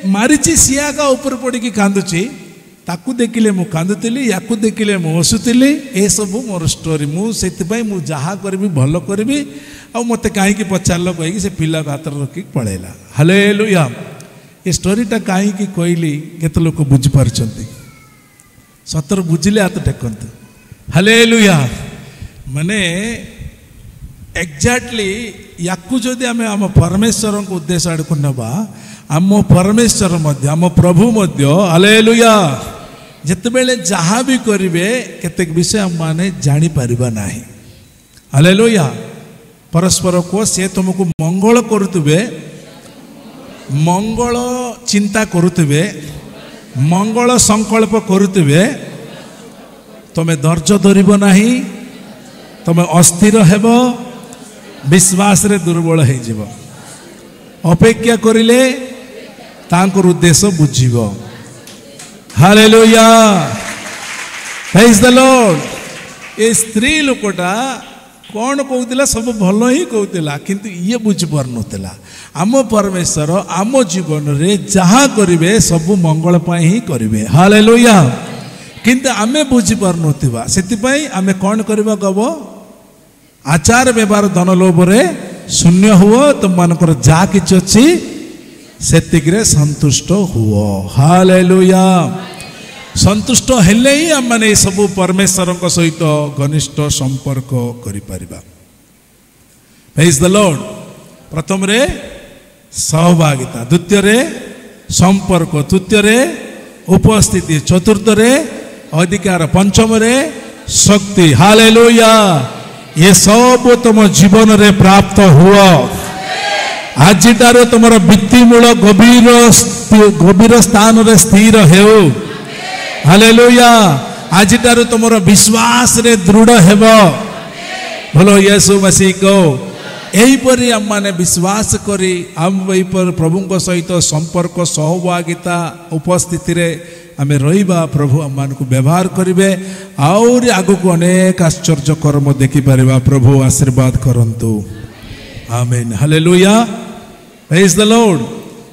मारिची सी आका ऊपर पड़ी कांदुची, ताकू देखिले मु कांदुतिली, याकू देखिले मु हसुतिली। ए सब मोर स्टोरी। मु सेतिपई मु जहा करबी भल करबी, आ मते काहे पचारल कही से पिला हाथ रखी पळेला। हालेलुया। ये स्टोरीटा कहीं कहली केते लोक बुझी पारछंती, सतर बुझिले हाथ टेकंतु। हालेलुया। माने एक्जाक्टली याकू जदि आमे आम परमेश्वर को उद्देश्य आड़ को नबा, आम परमेश्वर मध्य, आम प्रभु मध्य, हालेलुया, जितेबेले जहाँ भी करिवे केतेक विषय हम माने जानी परिबा नाही। हालेलुया। परस्पर को से तुमको मंगल करुतबे, मंगल चिंता करुतबे, मंगल संकल्प करुतबे, तुमे धैर्य धरिब नाही, तुम अस्थिर हेब विश्वास रे दुर्बल हो जीव अपेक्षा करिले तांकर उद्देश्य बुझीब हालेलुया प्रेज द लॉर्ड ए स्त्री लोकटा कौन कहूला सब भल ही कहूला किंतु ये बुझी पार नथिला आम परमेश्वर आम जीवन रे जहाँ करिवे सब मंगल पाई ही करिवे हालेलुया किंतु आमे बुझी पार नथिबा सेति पई आमे कौन करबा कब आचार व्यवहार धन लोभ रे शून्य हुओ तुम मानकर जा किछ अछि सेतिकरे संतुष्ट हुओ हालेलुया संतुष्ट हेले ही आम माने सब परमेश्वर सहित घनिष्ठ संपर्क करि परिबा प्रेज द लॉर्ड प्रथम रे सहभागिता द्वितीय रे संपर्क तृतीय रे उपस्थिति चतुर्थ रे अधिकार पंचम रे शक्ति हालेलुया ये सब तुम जीवन रे प्राप्त हुआ आजिटारो तुमर भित्तिमूल गभीर स्थान रे स्थिर हेउ हालेलुया आजिटारो तुमर विश्वास रे दृढ़ हेबो बोलो यीशु मसीह को एहीपरि आम माने विश्वास करी आम एहीपर प्रभुଙ୍କ सहित संपर्क सहभागिता उपस्थिति रे आमे रहिबा प्रभु आम मानकु व्यवहार करिवे और आगु को अनेक आश्चर्य कर्म देखि परिबा प्रभु आशीर्वाद करंतु amen hallelujah praise the Lord